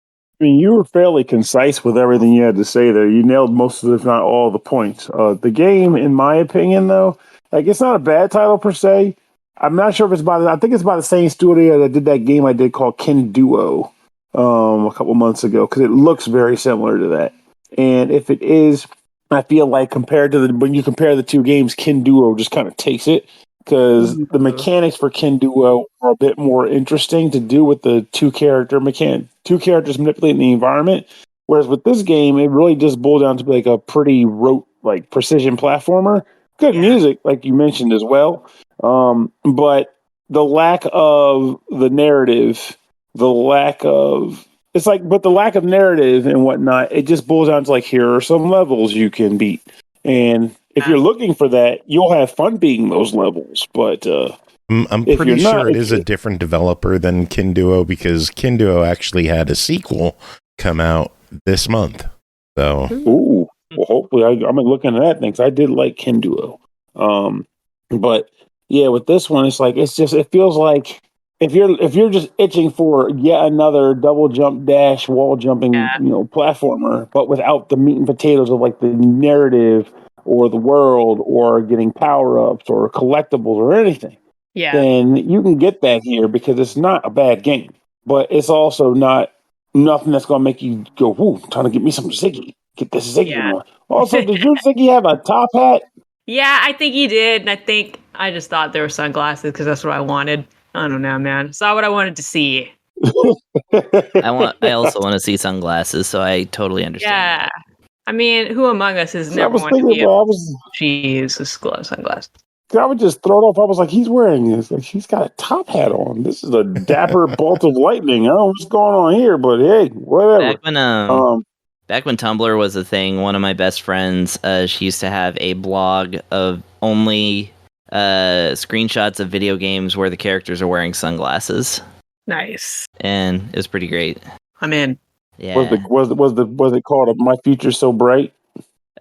I mean, you were fairly concise with everything you had to say there. You nailed most of, if not all, the points. The game, in my opinion, though, it's not a bad title per se. I'm not sure if it's I think it's by the same studio that did that game I did called Kin Duo a couple months ago, because it looks very similar to that. And if it is, I feel like when you compare the two games, Kin Duo just kind of takes it, because the mechanics for Kin Duo are a bit more interesting to do with the two characters manipulating the environment. Whereas with this game, it really just boiled down to be a pretty rote, precision platformer. Good music, like you mentioned as well. But the lack of the narrative, the lack of narrative and whatnot, it just boils down to here are some levels you can beat. And if you're looking for that, you'll have fun beating those levels. But I'm pretty sure it is a different developer than Kin Duo, because Kin Duo actually had a sequel come out this month. So, Ooh, well, hopefully I'm looking at that thing 'cause I did like Ken Duo. But yeah, with this one, it feels like if you're just itching for yet another double jump dash wall jumping, platformer, but without the meat and potatoes of like the narrative or the world or getting power ups or collectibles or anything, then you can get that here because it's not a bad game, but it's also nothing that's going to make you go, "Whoo, time to get me some Ziggy. Get this Ziggy on." Also, did your Ziggy have a top hat? Yeah, I think he did. And I think I just thought there were sunglasses because that's what I wanted. I don't know, man. Saw what I wanted to see. I also want to see sunglasses, so I totally understand. Yeah. I mean, who among us has I never was wanted to thinking, be sunglasses? I would just throw it off. I was like, he's wearing this. Like, he's got a top hat on. This is a dapper bolt of lightning. I don't know what's going on here, but hey, whatever. Back when Tumblr was a thing, one of my best friends, she used to have a blog of only screenshots of video games where the characters are wearing sunglasses. Nice. And it was pretty great. I'm in. Yeah. Was it called My Future So Bright?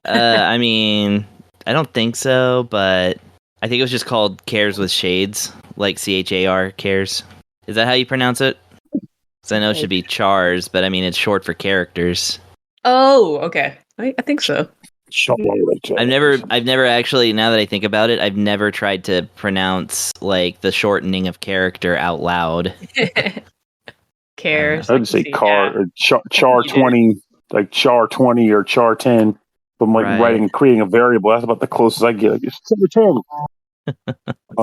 I mean, I don't think so, but I think it was just called Cares with Shades, like CHAR Cares. Is that how you pronounce it? Because I know it should be Chars, but I mean it's short for characters. Oh, okay. I think so. I've never actually, now that I think about it, I've never tried to pronounce like the shortening of character out loud. Cares. I'd say or char 20, like char 20 or char 10. From like writing and creating a variable. That's about the closest I get. Like, it's return.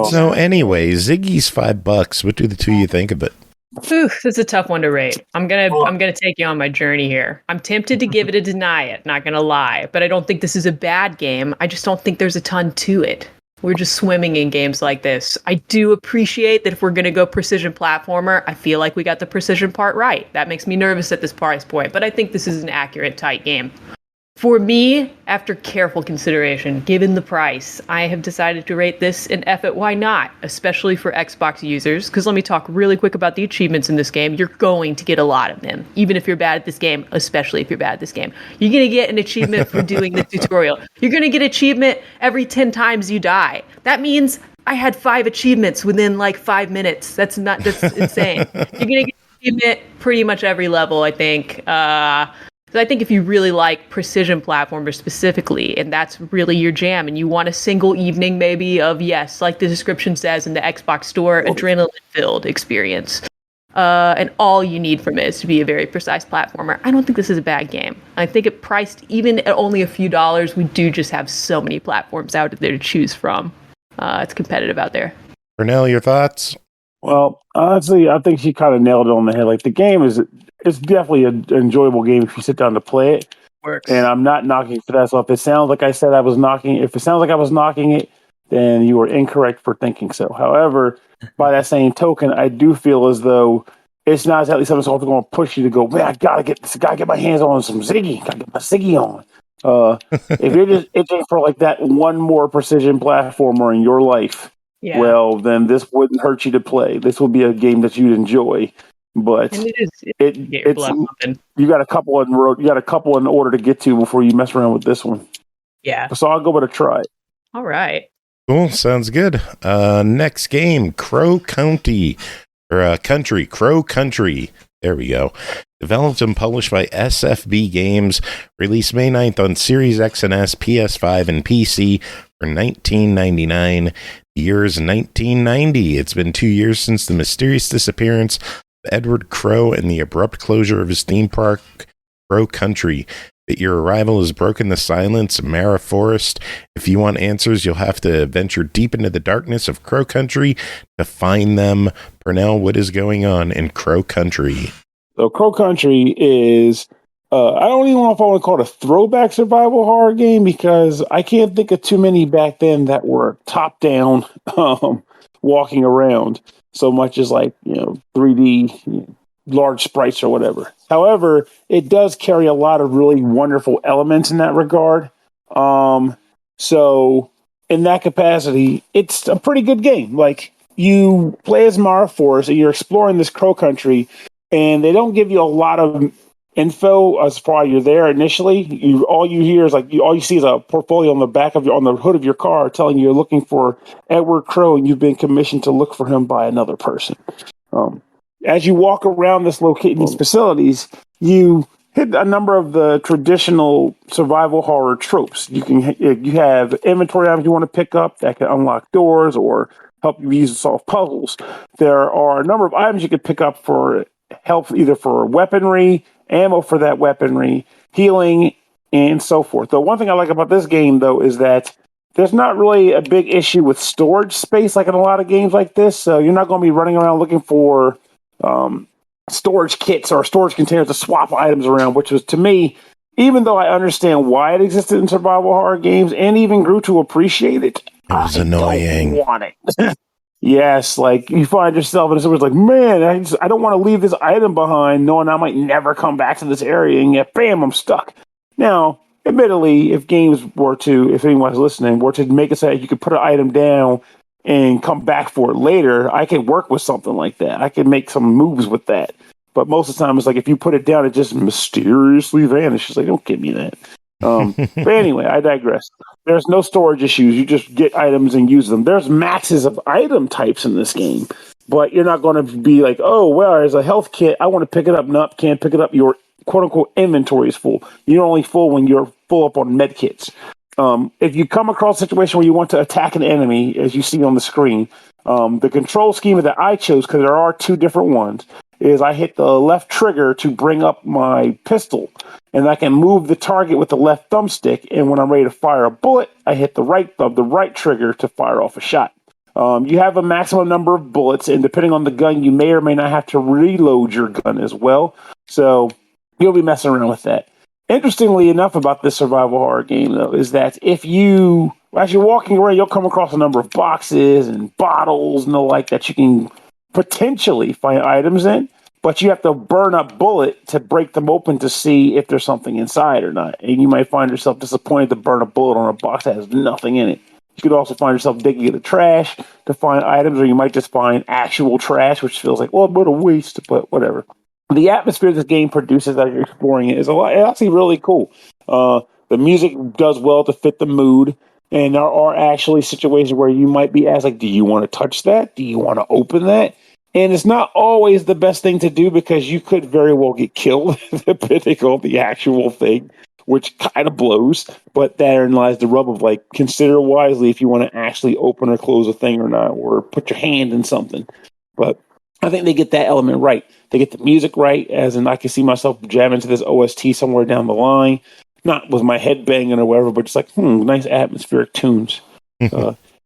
So anyway, Ziggy's $5. What do the two of you think of it? Whew, this is a tough one to rate. I'm gonna take you on my journey here. I'm tempted to give it a deny it, not gonna lie, but I don't think this is a bad game. I just don't think there's a ton to it. We're just swimming in games like this. I do appreciate that if we're gonna go precision platformer, I feel like we got the precision part right. That makes me nervous at this price point, but I think this is an accurate, tight game. For me, after careful consideration, given the price, I have decided to rate this an F it why not, especially for Xbox users, because let me talk really quick about the achievements in this game. You're going to get a lot of them, even if you're bad at this game, especially if you're bad at this game. You're going to get an achievement for doing the tutorial. You're going to get achievement every 10 times you die. That means I had 5 achievements within like 5 minutes. That's insane. You're going to get achievement pretty much every level, I think. So I think if you really like precision platformers specifically, and that's really your jam, and you want a single evening maybe of, yes, like the description says in the Xbox Store, adrenaline-filled experience, and all you need from it is to be a very precise platformer, I don't think this is a bad game. I think it priced even at only a few dollars, we do just have so many platforms out there to choose from. It's competitive out there. Pernell, your thoughts? Well, honestly, I think she kind of nailed it on the head. Like, the game it's definitely an enjoyable game if you sit down to play it. Works. And I'm not knocking for that. So if it sounds like I said I was knocking, if it sounds like I was knocking it, then you are incorrect for thinking so. However, by that same token, I do feel as though it's not exactly something that's going to push you to go, man, I gotta get my hands on some Ziggy. Gotta get my Ziggy on. If you're just itching for like that one more precision platformer in your life, well, then this wouldn't hurt you to play. This would be a game that you'd enjoy. But you got a couple in order to get to before you mess around with this one. Yeah. So I'll go with a try. All right. Cool. Sounds good. Next game, Crow Country. There we go. Developed and published by SFB Games. Released May 9th on Series X and S, PS5, and PC for $19.99. The year is 1990. It's been 2 years since the mysterious disappearance of Edward Crow and the abrupt closure of his theme park, Crow Country. That your arrival has broken the silence of Mara Forest. If you want answers, you'll have to venture deep into the darkness of Crow Country to find them. Pernell, what is going on in Crow Country? So Crow Country is, I don't even know if I want to call it a throwback survival horror game because I can't think of too many back then that were top down, walking around so much as like, 3D, large sprites or whatever. However, it does carry a lot of really wonderful elements in that regard. So in that capacity, it's a pretty good game. Like, you play as Mara Forest and you're exploring this Crow Country, and they don't give you a lot of info as far as you're there initially. All you hear is all you see is a portfolio on the on the hood of your car telling you you're looking for Edward Crow and you've been commissioned to look for him by another person. As you walk around these facilities, you hit a number of the traditional survival horror tropes. You have inventory items you want to pick up that can unlock doors or help you use to solve puzzles. There are a number of items you can pick up for help, either for weaponry, ammo for that weaponry, healing, and so forth. The one thing I like about this game, though, is that there's not really a big issue with storage space like in a lot of games like this. So you're not going to be running around looking for storage kits or storage containers to swap items around, which was, to me, even though I understand why it existed in survival horror games and even grew to appreciate it, it was annoying. I don't want it. Yes, like you find yourself in a situation like, man, I don't want to leave this item behind knowing I might never come back to this area, and yet, bam, I'm stuck. Now, admittedly, if anyone's listening, were to make it so you could put an item down and come back for it later, I could work with something like that. I could make some moves with that. But most of the time, it's like if you put it down, it just mysteriously vanishes. Like, don't give me that. But anyway, I digress. There's no storage issues. You just get items and use them. There's maxes of item types in this game, but you're not going to be like, oh, well, there's a health kit. I want to pick it up. Nope, can't pick it up. Your quote-unquote inventory is full. You're only full when you're full up on med kits. If you come across a situation where you want to attack an enemy, as you see on the screen, the control scheme that I chose, because there are two different ones, is I hit the left trigger to bring up my pistol, and I can move the target with the left thumbstick, and when I'm ready to fire a bullet, I hit the right trigger to fire off a shot. You have a maximum number of bullets, and depending on the gun, you may or may not have to reload your gun as well, so you'll be messing around with that. Interestingly enough about this survival horror game, though, is that as you're walking around, you'll come across a number of boxes and bottles and the like that you can potentially find items in, but you have to burn a bullet to break them open to see if there's something inside or not. And you might find yourself disappointed to burn a bullet on a box that has nothing in it. You could also find yourself digging in the trash to find items, or you might just find actual trash, which feels like, well, what a waste, but whatever. The atmosphere this game produces as you're exploring it is actually really cool. The music does well to fit the mood, and there are actually situations where you might be asked, like, do you want to touch that? Do you want to open that? And it's not always the best thing to do because you could very well get killed depending on the actual thing, which kind of blows. But therein lies the rub of, like, consider wisely if you want to actually open or close a thing or not, or put your hand in something. But I think they get that element right. They get the music right, as in I can see myself jamming to this OST somewhere down the line, not with my head banging or whatever, but just like, nice atmospheric tunes.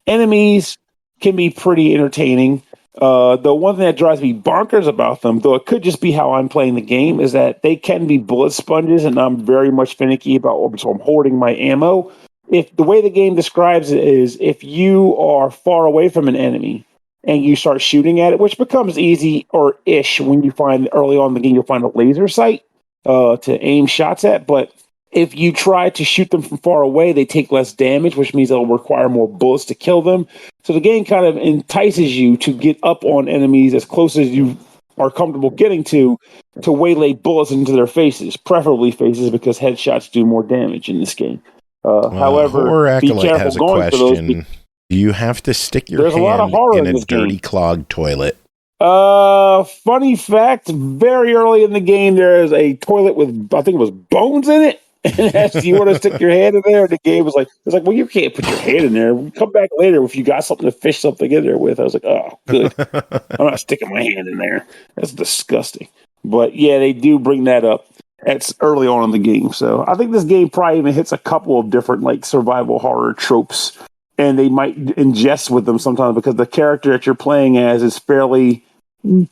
Enemies can be pretty entertaining. The one thing that drives me bonkers about them, though it could just be how I'm playing the game, is that they can be bullet sponges, and I'm very much finicky about, so I'm hoarding my ammo. If the way the game describes it is, if you are far away from an enemy and you start shooting at it, which becomes easy or ish when you find early on in the game, you'll find a laser sight to aim shots at. But if you try to shoot them from far away, they take less damage, which means they'll require more bullets to kill them. So the game kind of entices you to get up on enemies as close as you are comfortable getting to waylay bullets into their faces, preferably faces, because headshots do more damage in this game. However, Horror be Acolyte careful has a going for those. question. Do you have to stick your There's a lot of hand horror in in a this dirty game. clogged toilet? Funny fact, very early in the game, there is a toilet with, I think it was bones in it. And asked, you want to stick your hand in there? And the game was like, well, you can't put your hand in there. Come back later if you got something to fish something in there with. I was like, oh, good. I'm not sticking my hand in there. That's disgusting. But yeah, they do bring that up. That's early on in the game. So I think this game probably even hits a couple of different like survival horror tropes, and they might ingest with them sometimes because the character that you're playing as is fairly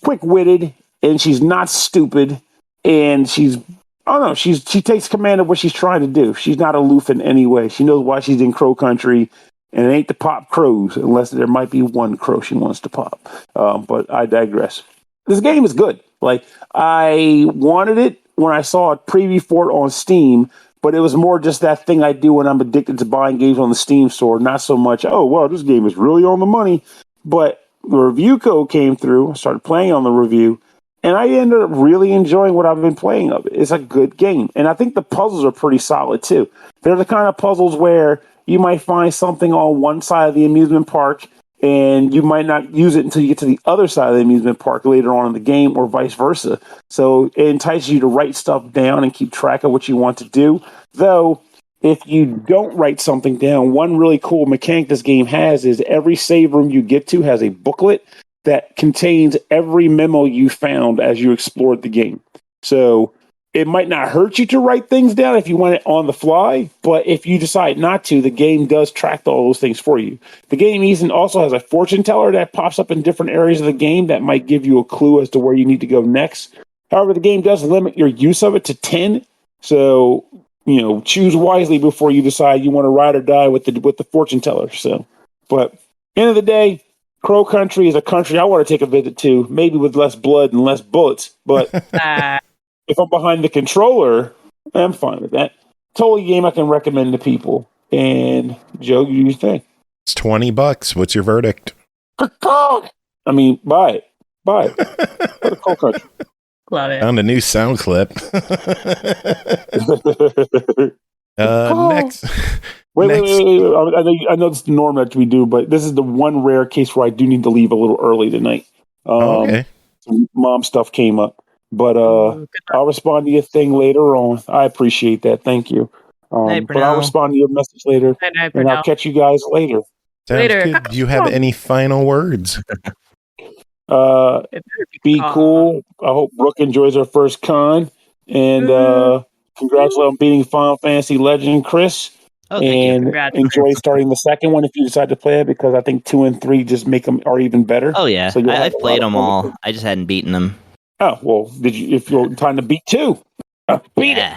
quick-witted, and she's not stupid, and she takes command of what she's trying to do. She's not aloof in any way. She knows why she's in crow country, and it ain't to pop crows, unless there might be one crow she wants to pop. But I digress. This game is good. Like, I wanted it when I saw a preview for it on Steam, but it was more just that thing I do when I'm addicted to buying games on the Steam store. Not so much, oh, well, this game is really on the money. But the review code came through. I started playing on the review, And I ended up really enjoying what I've been playing of it. It's a good game. And I think the puzzles are pretty solid too. They're the kind of puzzles where you might find something on one side of the amusement park and you might not use it until you get to the other side of the amusement park later on in the game, or vice versa. So it entices you to write stuff down and keep track of what you want to do. Though, if you don't write something down, one really cool mechanic this game has is every save room you get to has a booklet that contains every memo you found as you explored the game. So it might not hurt you to write things down if you want it on the fly, but if you decide not to, the game does track all those things for you. The game even also has a fortune teller that pops up in different areas of the game that might give you a clue as to where you need to go next. However, the game does limit your use of it to 10, so choose wisely before you decide you want to ride or die with the fortune teller. So, but end of the day, Crow Country is a country I want to take a visit to, maybe with less blood and less bullets, but if I'm behind the controller, I'm fine with that. Totally game I can recommend to people. And Joe, you do your thing. It's $20. What's your verdict? I mean, buy it. Buy it. Go to Cold Country. Love it. Found a new sound clip. Next. Wait. I know this is the norm that we do, but this is the one rare case where I do need to leave a little early tonight. Okay. Some mom stuff came up. But I'll respond to your thing later on. I appreciate that. Thank you. But I'll respond to your message later, and I'll catch you guys later. Sounds Later. good. Do you have any final words? Be cool. I hope Brooke enjoys her first con, and congratulations on beating Final Fantasy Legend, Chris. Oh, thank you. And enjoy starting the second one if you decide to play it, because I think 2 and 3 just make them are even better. Oh yeah, So I've played them all. I just hadn't beaten them. Oh well, did you? If you're time to beat 2, beat it.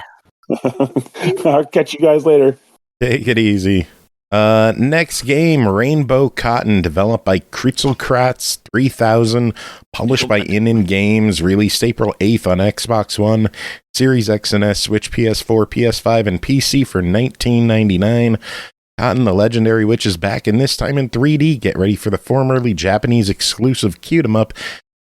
I'll catch you guys later. Take it easy. Next game, Rainbow Cotton, developed by Kritzelkratz 3000, published by ININ Games, released April 8th on Xbox One, Series X and S, Switch, PS4, PS5, and PC for $19.99. Cotton, the legendary witch, is back, and this time in 3D. Get ready for the formerly Japanese exclusive cute-em-up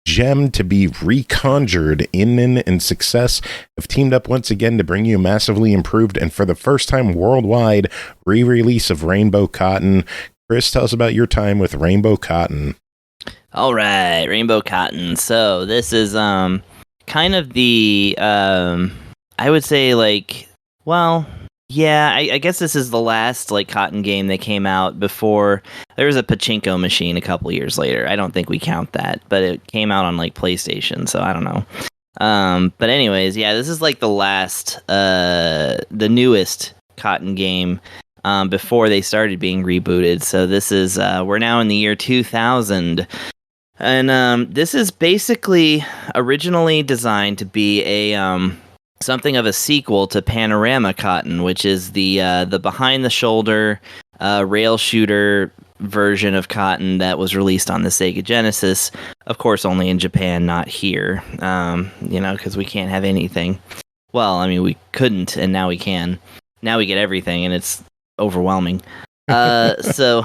gem to be reconjured. ININ and Success have teamed up once again to bring you a massively improved and for the first time worldwide re-release of Rainbow Cotton. Chris, tell us about your time with Rainbow Cotton. All right, Rainbow Cotton. So this is kind of the I would say I guess this is the last Cotton game that came out before there was a pachinko machine a couple years later. I don't think we count that, but it came out on PlayStation, so I don't know. But anyways, yeah, this is the last, the newest Cotton game before they started being rebooted. So this is we're now in the year 2000. And this is basically originally designed to be a something of a sequel to Panorama Cotton, which is the behind the shoulder rail shooter version of Cotton that was released on the Sega Genesis. Of course, only in Japan, not here. Because we can't have anything. Well, I mean, we couldn't, and now we can. Now we get everything, and it's overwhelming. So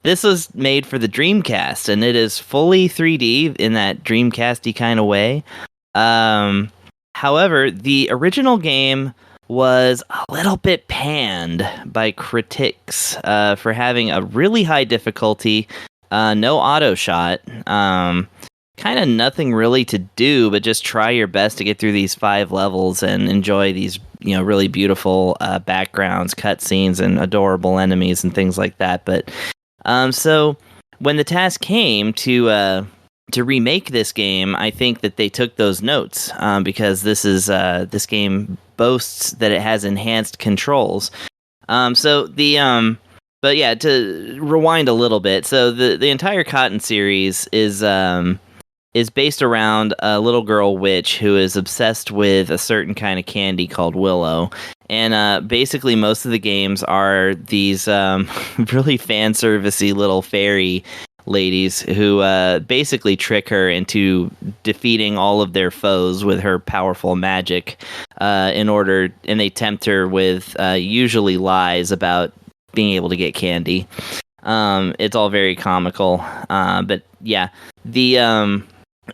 this was made for the Dreamcast, and it is fully 3D in that Dreamcast-y kind of way. However, the original game was a little bit panned by critics for having a really high difficulty, no auto shot, kind of nothing really to do but just try your best to get through these 5 levels and enjoy these really beautiful backgrounds, cutscenes, and adorable enemies and things like that. But so when the task came to remake this game, I think that they took those notes because this game boasts that it has enhanced controls. But yeah, to rewind a little bit, so the entire Cotton series is based around a little girl witch who is obsessed with a certain kind of candy called Willow. And basically most of the games are these really fan servicey little fairy ladies who basically trick her into defeating all of their foes with her powerful magic and they tempt her with usually lies about being able to get candy. It's all very comical. But yeah,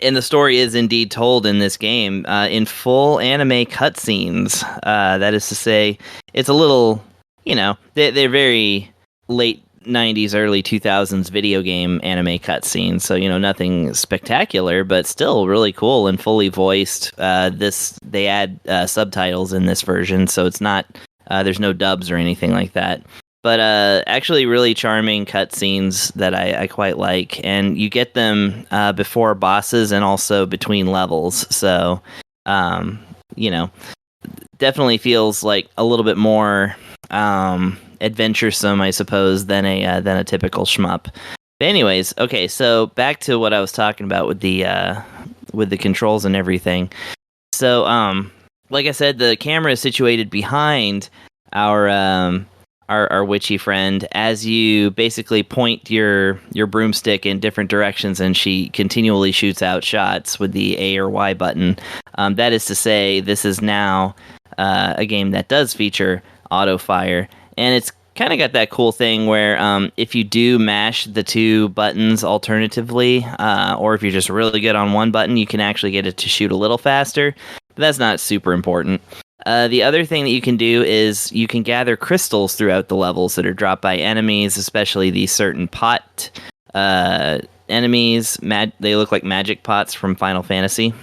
And the story is indeed told in this game in full anime cutscenes. That is to say, it's a little, they're very late 90s, early 2000s video game anime cutscenes. So, nothing spectacular, but still really cool and fully voiced. They add subtitles in this version, so it's not, there's no dubs or anything like that. But actually really charming cutscenes that I quite like. And you get them before bosses and also between levels. So, definitely feels like a little bit more adventuresome, I suppose, than a typical shmup. But anyways, okay, so back to what I was talking about with the controls and everything. So, like I said, the camera is situated behind our witchy friend as you basically point your broomstick in different directions, and she continually shoots out shots with the A or Y button. That is to say, this is now a game that does feature auto fire, and it's kind of got that cool thing where if you do mash the two buttons alternatively, or if you're just really good on one button, you can actually get it to shoot a little faster. But that's not super important. The other thing that you can do is you can gather crystals throughout the levels that are dropped by enemies, especially these certain pot enemies. They look like magic pots from Final Fantasy.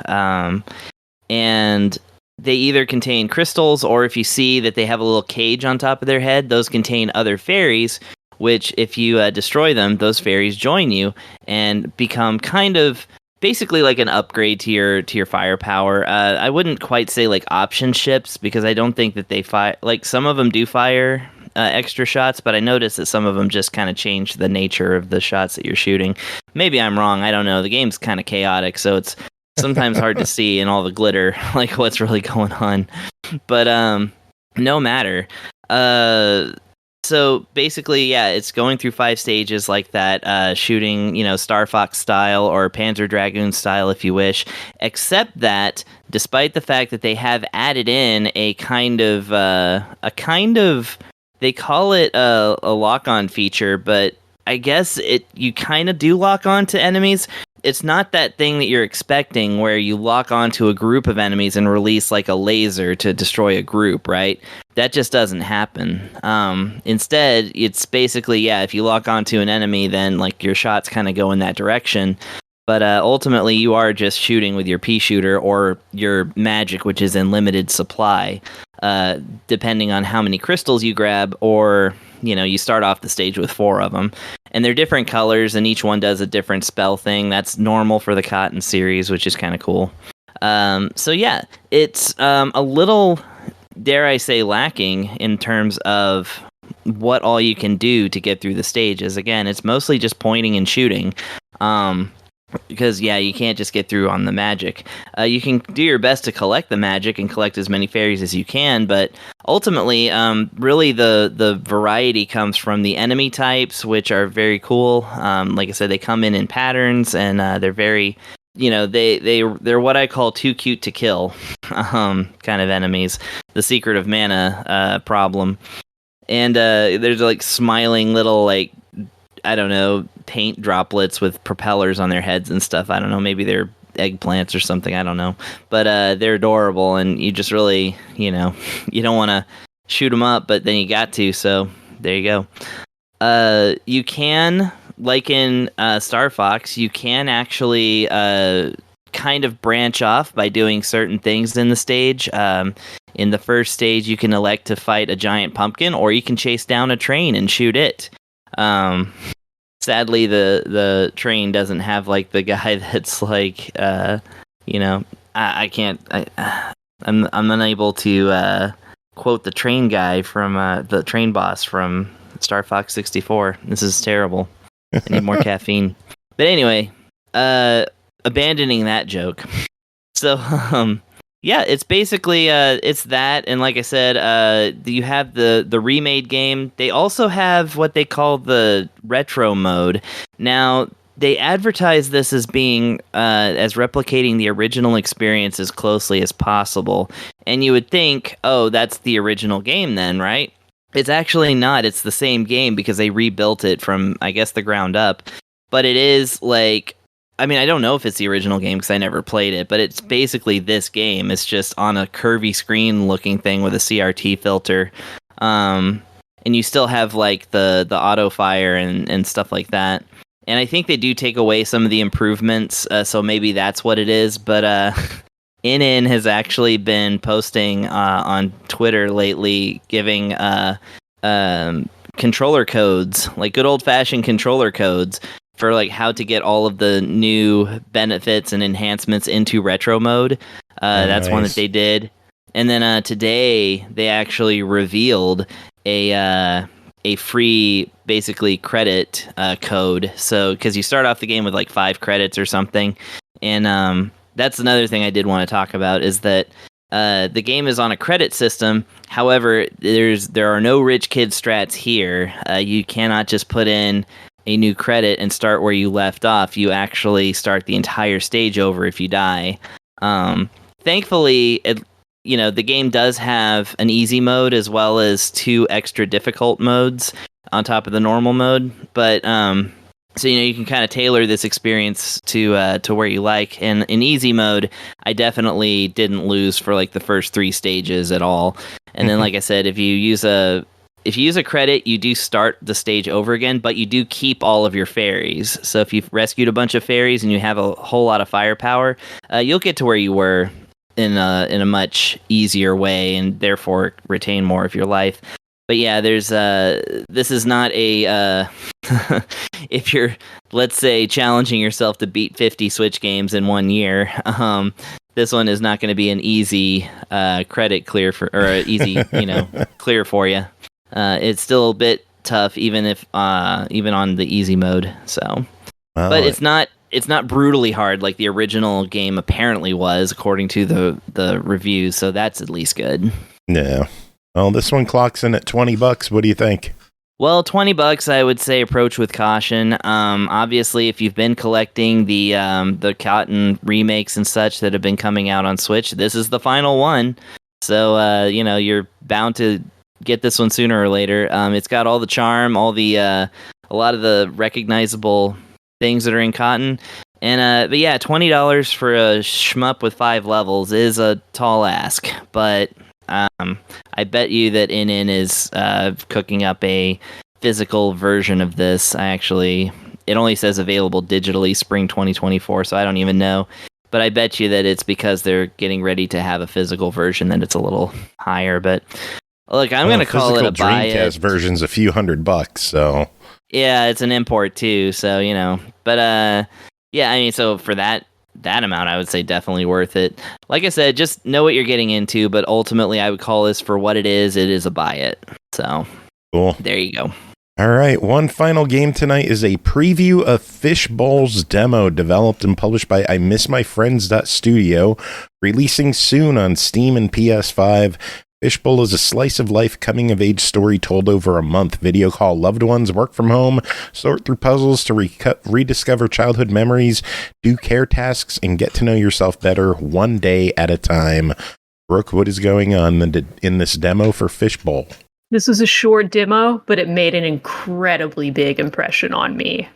And they either contain crystals, or if you see that they have a little cage on top of their head, those contain other fairies, which if you destroy them, those fairies join you and become kind of basically like an upgrade to your firepower. I wouldn't quite say like option ships, because I don't think that they fire, like some of them do fire extra shots, but I noticed that some of them just kind of change the nature of the shots that you're shooting. Maybe I'm wrong, I don't know. The game's kind of chaotic, so it's sometimes hard to see in all the glitter like what's really going on. But no matter. So basically, yeah, it's going through 5 stages like that, shooting, Star Fox style or Panzer Dragoon style, if you wish. Except that, despite the fact that they have added in a kind of, they call it a lock-on feature, but I guess you kind of do lock on to enemies. It's not that thing that you're expecting where you lock onto a group of enemies and release like a laser to destroy a group, right? That just doesn't happen. Instead, it's basically, if you lock onto an enemy, then like your shots kind of go in that direction. But ultimately, you are just shooting with your pea shooter or your magic, which is in limited supply, depending on how many crystals you grab, or you start off the stage with 4 of them. And they're different colors, and each one does a different spell thing. That's normal for the Cotton series, which is kind of cool. So yeah, it's a little, dare I say, lacking in terms of what all you can do to get through the stages. Again, it's mostly just pointing and shooting. Because, you can't just get through on the magic. You can do your best to collect the magic and collect as many fairies as you can, but ultimately, really the variety comes from the enemy types, which are very cool. Like I said, they come in patterns, and they're very, they're what I call too cute to kill kind of enemies. The Secret of Mana problem. And there's like smiling little, like, I don't know, paint droplets with propellers on their heads and stuff. I don't know, maybe they're eggplants or something, I don't know. But they're adorable, and you just really, you don't want to shoot them up, but then you got to, so there you go. You can, like in Star Fox, you can actually kind of branch off by doing certain things in the stage. In the first stage, you can elect to fight a giant pumpkin, or you can chase down a train and shoot it. Sadly, the train doesn't have like the guy that's like, I can't. I'm unable to quote the train guy from the train boss from Star Fox 64. This is terrible. I need more caffeine. But anyway, abandoning that joke. So, it's basically it's that, and like I said, you have the remade game. They also have what they call the retro mode. Now, they advertise this as being as replicating the original experience as closely as possible, and you would think, oh, that's the original game then, right? It's actually not. It's the same game because they rebuilt it from, I guess, the ground up. But it is like I mean, I don't know if it's the original game because I never played it, but it's basically this game. It's just on a curvy screen looking thing with a CRT filter. And you still have like the auto fire and stuff like that. And I think they do take away some of the improvements, so maybe that's what it is. But ININ has actually been posting on Twitter lately, giving controller codes, like good old-fashioned controller codes, for like how to get all of the new benefits and enhancements into retro mode. That's one that they did. And then today they actually revealed a free, basically, credit code. So, because you start off the game with like 5 credits or something. And that's another thing I did want to talk about, is that the game is on a credit system. However, there are no rich kid strats here. You cannot just put in a new credit and start where you left off. You actually start the entire stage over if you die. Thankfully, the game does have an easy mode as well as 2 extra difficult modes on top of the normal mode. But so you can kind of tailor this experience to where you like. And in easy mode, I definitely didn't lose for like the first 3 stages at all. And then, like I said, if you use a credit, you do start the stage over again, but you do keep all of your fairies. So if you've rescued a bunch of fairies and you have a whole lot of firepower, you'll get to where you were in a much easier way, and therefore retain more of your life. But yeah, this is not a if you're, let's say, challenging yourself to beat 50 Switch games in 1 year. This one is not going to be an easy credit clear easy clear for you. It's still a bit tough, even on the easy mode. So, but it's not brutally hard like the original game apparently was, according to the reviews. So that's at least good. Yeah. Well, this one clocks in at $20. What do you think? Well, $20, I would say approach with caution. Obviously, if you've been collecting the Cotton remakes and such that have been coming out on Switch, this is the final one. So you're bound to get this one sooner or later. It's got all the charm, all the a lot of the recognizable things that are in Cotton. And but yeah, $20 for a shmup with 5 levels is a tall ask. But I bet you that ININ is cooking up a physical version of this. It only says available digitally spring 2024, so I don't even know. But I bet you that it's because they're getting ready to have a physical version that it's a little higher. But look, I'm going to call it a buy it. Dreamcast version's a few $100, so yeah, it's an import too. So but yeah, I mean, so for that amount, I would say definitely worth it. Like I said, just know what you're getting into, but ultimately I would call this for what it is. It is a buy it. So cool. There you go. All right, one final game tonight is a preview of Fishbowl's demo, developed and published by imissmyfriends.studio, releasing soon on Steam and PS5. Fishbowl is a slice-of-life, coming-of-age story told over a month. Video call loved ones, work from home, sort through puzzles to rediscover childhood memories, do care tasks, and get to know yourself better one day at a time. Brooke, what is going on in this demo for Fishbowl? This was a short demo, but it made an incredibly big impression on me.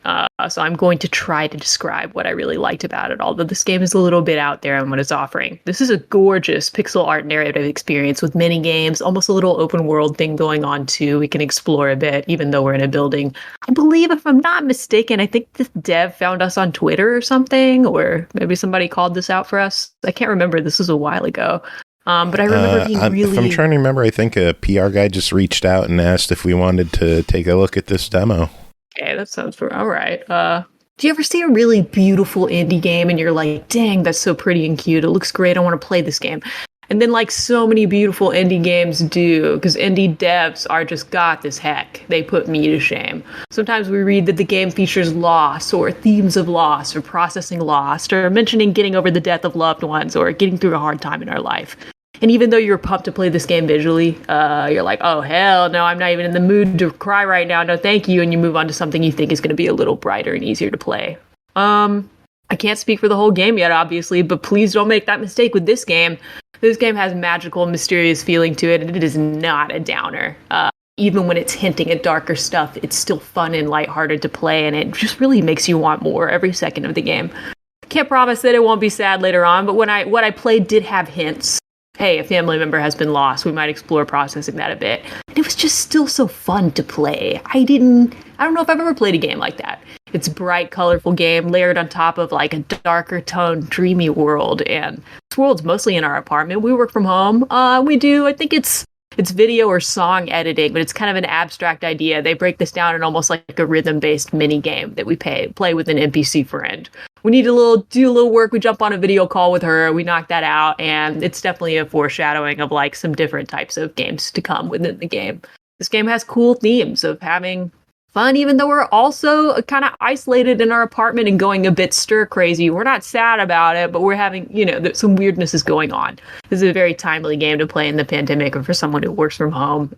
So I'm going to try to describe what I really liked about it, although this game is a little bit out there on what it's offering. This is a gorgeous pixel art narrative experience with mini games, almost a little open world thing going on too. We can explore a bit, even though we're in a building. I believe, if I'm not mistaken, I think this dev found us on Twitter or something, or maybe somebody called this out for us. I can't remember. This was a while ago. But I remember being really... If I'm trying to remember, I think a PR guy just reached out and asked if we wanted to take a look at this demo. Okay, that sounds all right. Do you ever see a really beautiful indie game and you're like, dang, that's so pretty and cute. It looks great. I want to play this game. And then like so many beautiful indie games do, because indie devs are just got this heck. They put me to shame. Sometimes we read that the game features loss or themes of loss or processing loss or mentioning getting over the death of loved ones or getting through a hard time in our life. And even though you're pumped to play this game visually, you're like, oh, hell no, I'm not even in the mood to cry right now. No, thank you. And you move on to something you think is going to be a little brighter and easier to play. I can't speak for the whole game yet, obviously, but please don't make that mistake with this game. This game has magical, mysterious feeling to it, and it is not a downer. even when it's hinting at darker stuff, it's still fun and lighthearted to play, and it just really makes you want more every second of the game. Can't promise that it won't be sad later on, but what I played did have hints. Hey, a family member has been lost. We might explore processing that a bit. And it was just still so fun to play. I don't know if I've ever played a game like that. It's a bright, colorful game layered on top of like a darker toned, dreamy world. And this world's mostly in our apartment. We work from home. I think it's video or song editing, but it's kind of an abstract idea. They break this down in almost like a rhythm-based mini game that we play with an NPC friend. We need do a little work. We jump on a video call with her. We knock that out, and it's definitely a foreshadowing of like some different types of games to come within the game. This game has cool themes of having fun, even though we're also kind of isolated in our apartment and going a bit stir crazy. We're not sad about it, but we're having, some weirdness is going on. This is a very timely game to play in the pandemic or for someone who works from home.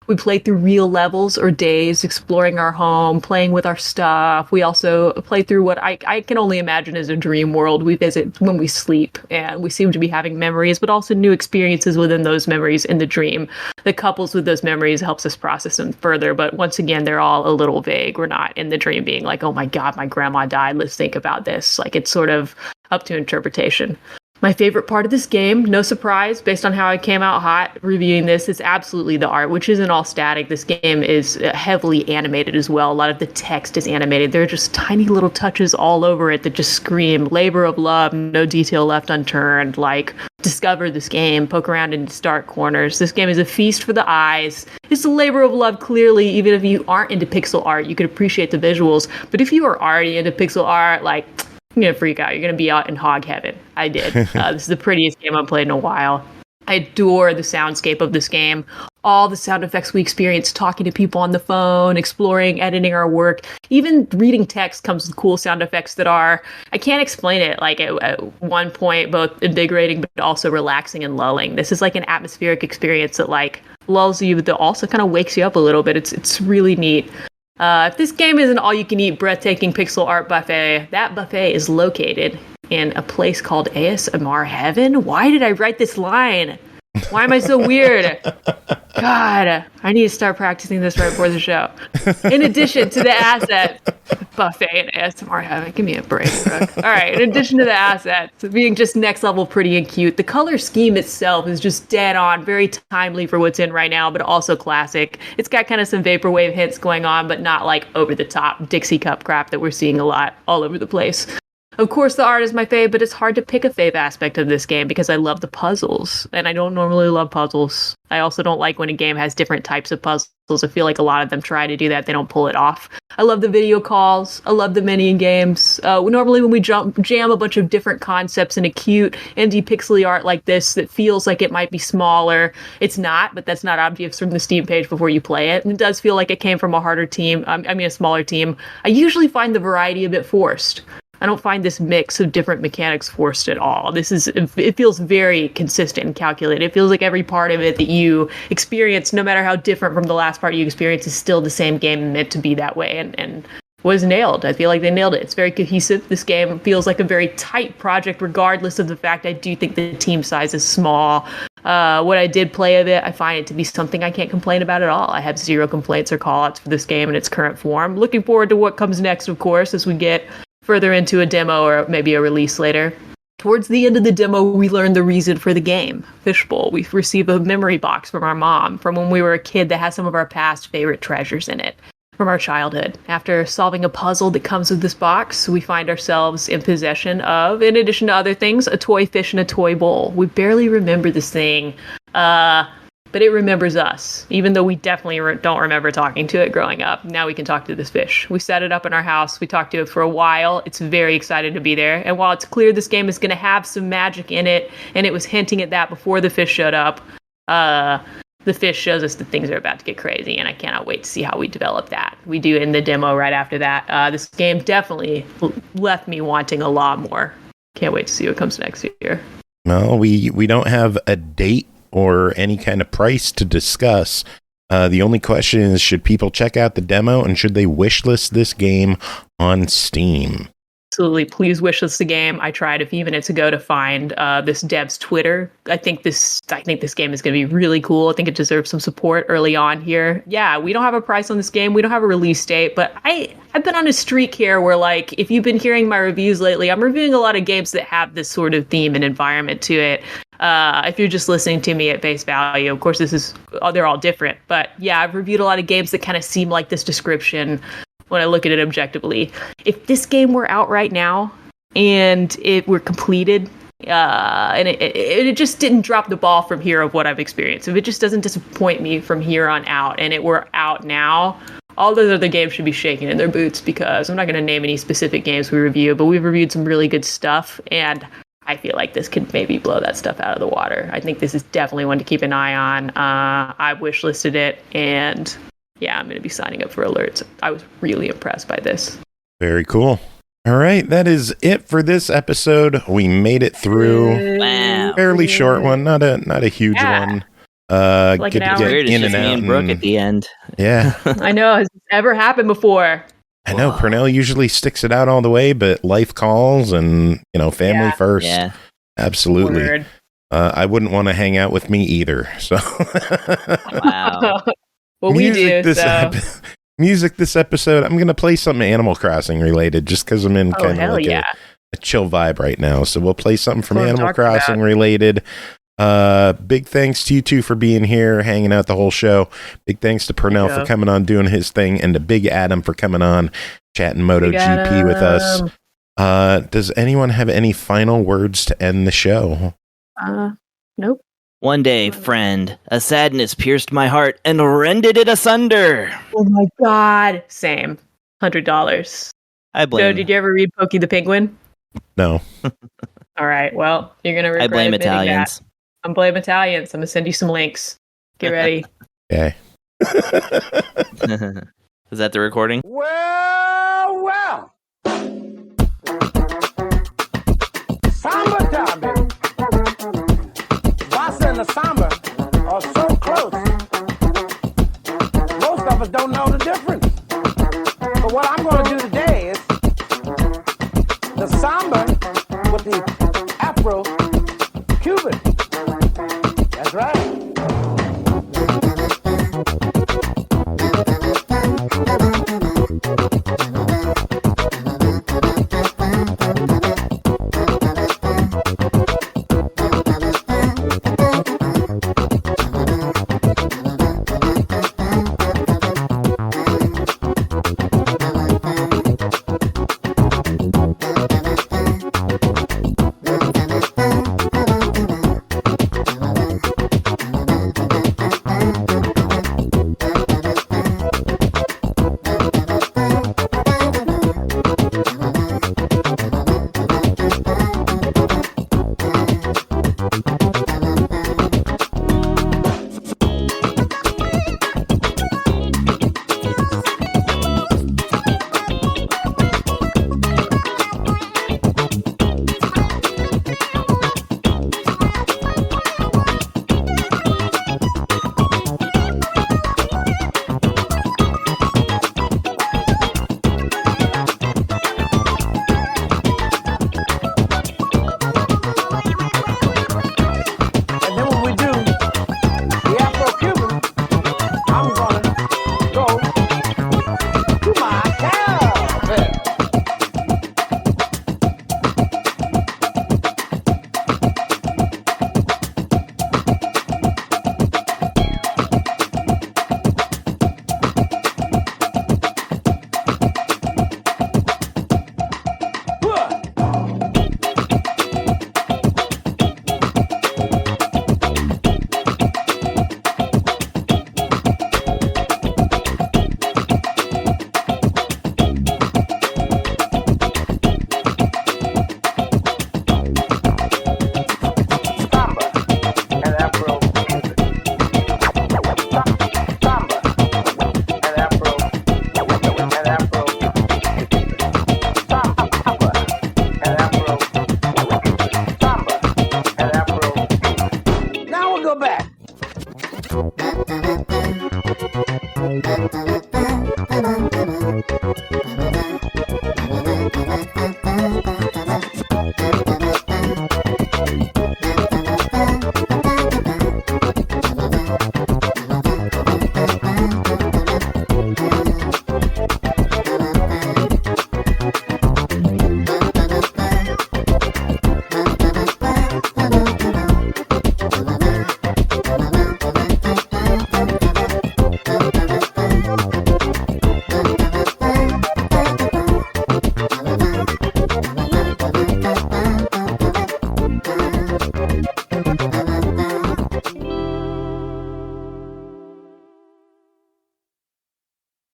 We play through real levels or days, exploring our home, playing with our stuff. We also play through what I can only imagine is a dream world. We visit when we sleep, and we seem to be having memories, but also new experiences within those memories in the dream. That couples with those memories helps us process them further, but once again, they're all a little vague. We're not in the dream being like, oh my God, my grandma died. Let's think about this. Like, it's sort of up to interpretation. My favorite part of this game, no surprise, based on how I came out hot reviewing this, is absolutely the art, which isn't all static. This game is heavily animated as well. A lot of the text is animated. There are just tiny little touches all over it that just scream labor of love, no detail left unturned, like discover this game, poke around in its dark corners. This game is a feast for the eyes. It's a labor of love, clearly. Even if you aren't into pixel art, you could appreciate the visuals. But if you are already into pixel art, like, you're going to freak out. You're going to be out in hog heaven. I did. This is the prettiest game I've played in a while. I adore the soundscape of this game. All the sound effects we experience, talking to people on the phone, exploring, editing our work. Even reading text comes with cool sound effects that are, I can't explain it, like at one point, both invigorating but also relaxing and lulling. This is like an atmospheric experience that like lulls you, but that also kind of wakes you up a little bit. It's really neat. If this game is an all-you-can-eat breathtaking pixel art buffet, that buffet is located in a place called ASMR Heaven. Why did I write this line? Why am I so weird? God, I need to start practicing this right before the show. In addition to the asset buffet and ASMR Heaven, give me a break, Brooke. All right, in addition to the assets being just next level pretty and cute, the color scheme itself is just dead on, very timely for what's in right now, but also classic. It's got kind of some vaporwave hints going on, but not like over the top Dixie cup crap that we're seeing a lot all over the place. Of course, the art is my fave, but it's hard to pick a fave aspect of this game because I love the puzzles, and I don't normally love puzzles. I also don't like when a game has different types of puzzles. I feel like a lot of them try to do that. They don't pull it off. I love the video calls. I love the mini games. Normally when we jam a bunch of different concepts in a cute indie pixely art like this that feels like it might be smaller, it's not, but that's not obvious from the Steam page before you play it. And it does feel like it came from a smaller team. I usually find the variety a bit forced. I don't find this mix of different mechanics forced at all. It feels very consistent and calculated. It feels like every part of it that you experience, no matter how different from the last part you experience, is still the same game meant to be that way and was nailed. I feel like they nailed it. It's very cohesive. This game feels like a very tight project, regardless of the fact I do think the team size is small. What I did play of it, I find it to be something I can't complain about at all. I have zero complaints or call-outs for this game in its current form. Looking forward to what comes next, of course, as we get further into a demo or maybe a release later. Towards the end of the demo, we learn the reason for the game, Fishbowl. We receive a memory box from our mom from when we were a kid that has some of our past favorite treasures in it from our childhood. After solving a puzzle that comes with this box, we find ourselves in possession of, in addition to other things, a toy fish and a toy bowl. We barely remember this thing, but it remembers us, even though we definitely don't remember talking to it growing up. Now we can talk to this fish. We set it up in our house. We talked to it for a while. It's very excited to be there. And while it's clear this game is going to have some magic in it, and it was hinting at that before the fish showed up, the fish shows us that things are about to get crazy, and I cannot wait to see how we develop that. We do in the demo right after that. This game definitely left me wanting a lot more. Can't wait to see what comes next year. No, we don't have a date or any kind of price to discuss. The only question is, should people check out the demo and should they wishlist this game on Steam? absolutely, please wishlist the game. I tried a few minutes ago to find this dev's Twitter. I think this game is going to be really cool. I think it deserves some support early on here. Yeah, we don't have a price on this game. We don't have a release date, but I've been on a streak here where, like, if you've been hearing my reviews lately, I'm reviewing a lot of games that have this sort of theme and environment to it. If you're just listening to me at face value, of course, they're all different. But yeah, I've reviewed a lot of games that kind of seem like this description when I look at it objectively. If this game were out right now and it were completed, and it just didn't drop the ball from here of what I've experienced, if it just doesn't disappoint me from here on out and it were out now, all those other games should be shaking in their boots, because I'm not going to name any specific games we review, but we've reviewed some really good stuff, and I feel like this could maybe blow that stuff out of the water. I think this is definitely one to keep an eye on. I've wishlisted it, and yeah, I'm going to be signing up for alerts. I was really impressed by this. Very cool. All right, that is it for this episode. We made it through. Wow. Fairly short one, not a huge one. Like Good an to hour. get Weird, it's in just and me out. and Brooke at the end. Yeah, I know. Has this ever happened before? I know. Pernell usually sticks it out all the way, but life calls, and family first. Yeah. Absolutely. Word. I wouldn't want to hang out with me either. So, Wow. Well, we do. So. Music this episode. I'm going to play something Animal Crossing related, just because I'm in kind of like a chill vibe right now. So we'll play something from Animal Crossing related. Big thanks to you two for being here, hanging out the whole show. Big thanks to Pernell for coming on, doing his thing, and to Big Adam for coming on, chatting MotoGP with us. Does anyone have any final words to end the show? Nope. One day, friend, a sadness pierced my heart and rended it asunder. Oh my God. Same. $100. I blame. Joe, did you ever read Pokey the Penguin? No. All right. Well, you're gonna regret I blame admitting Italians. that. I'm blame Italians. I'm gonna send you some links. Get ready. Okay. Is that the recording? Well. Samba time, baby. Bossa and the samba are so close. Most of us don't know the difference. But what I'm going to do today is the samba with the Afro-Cuban. That's right.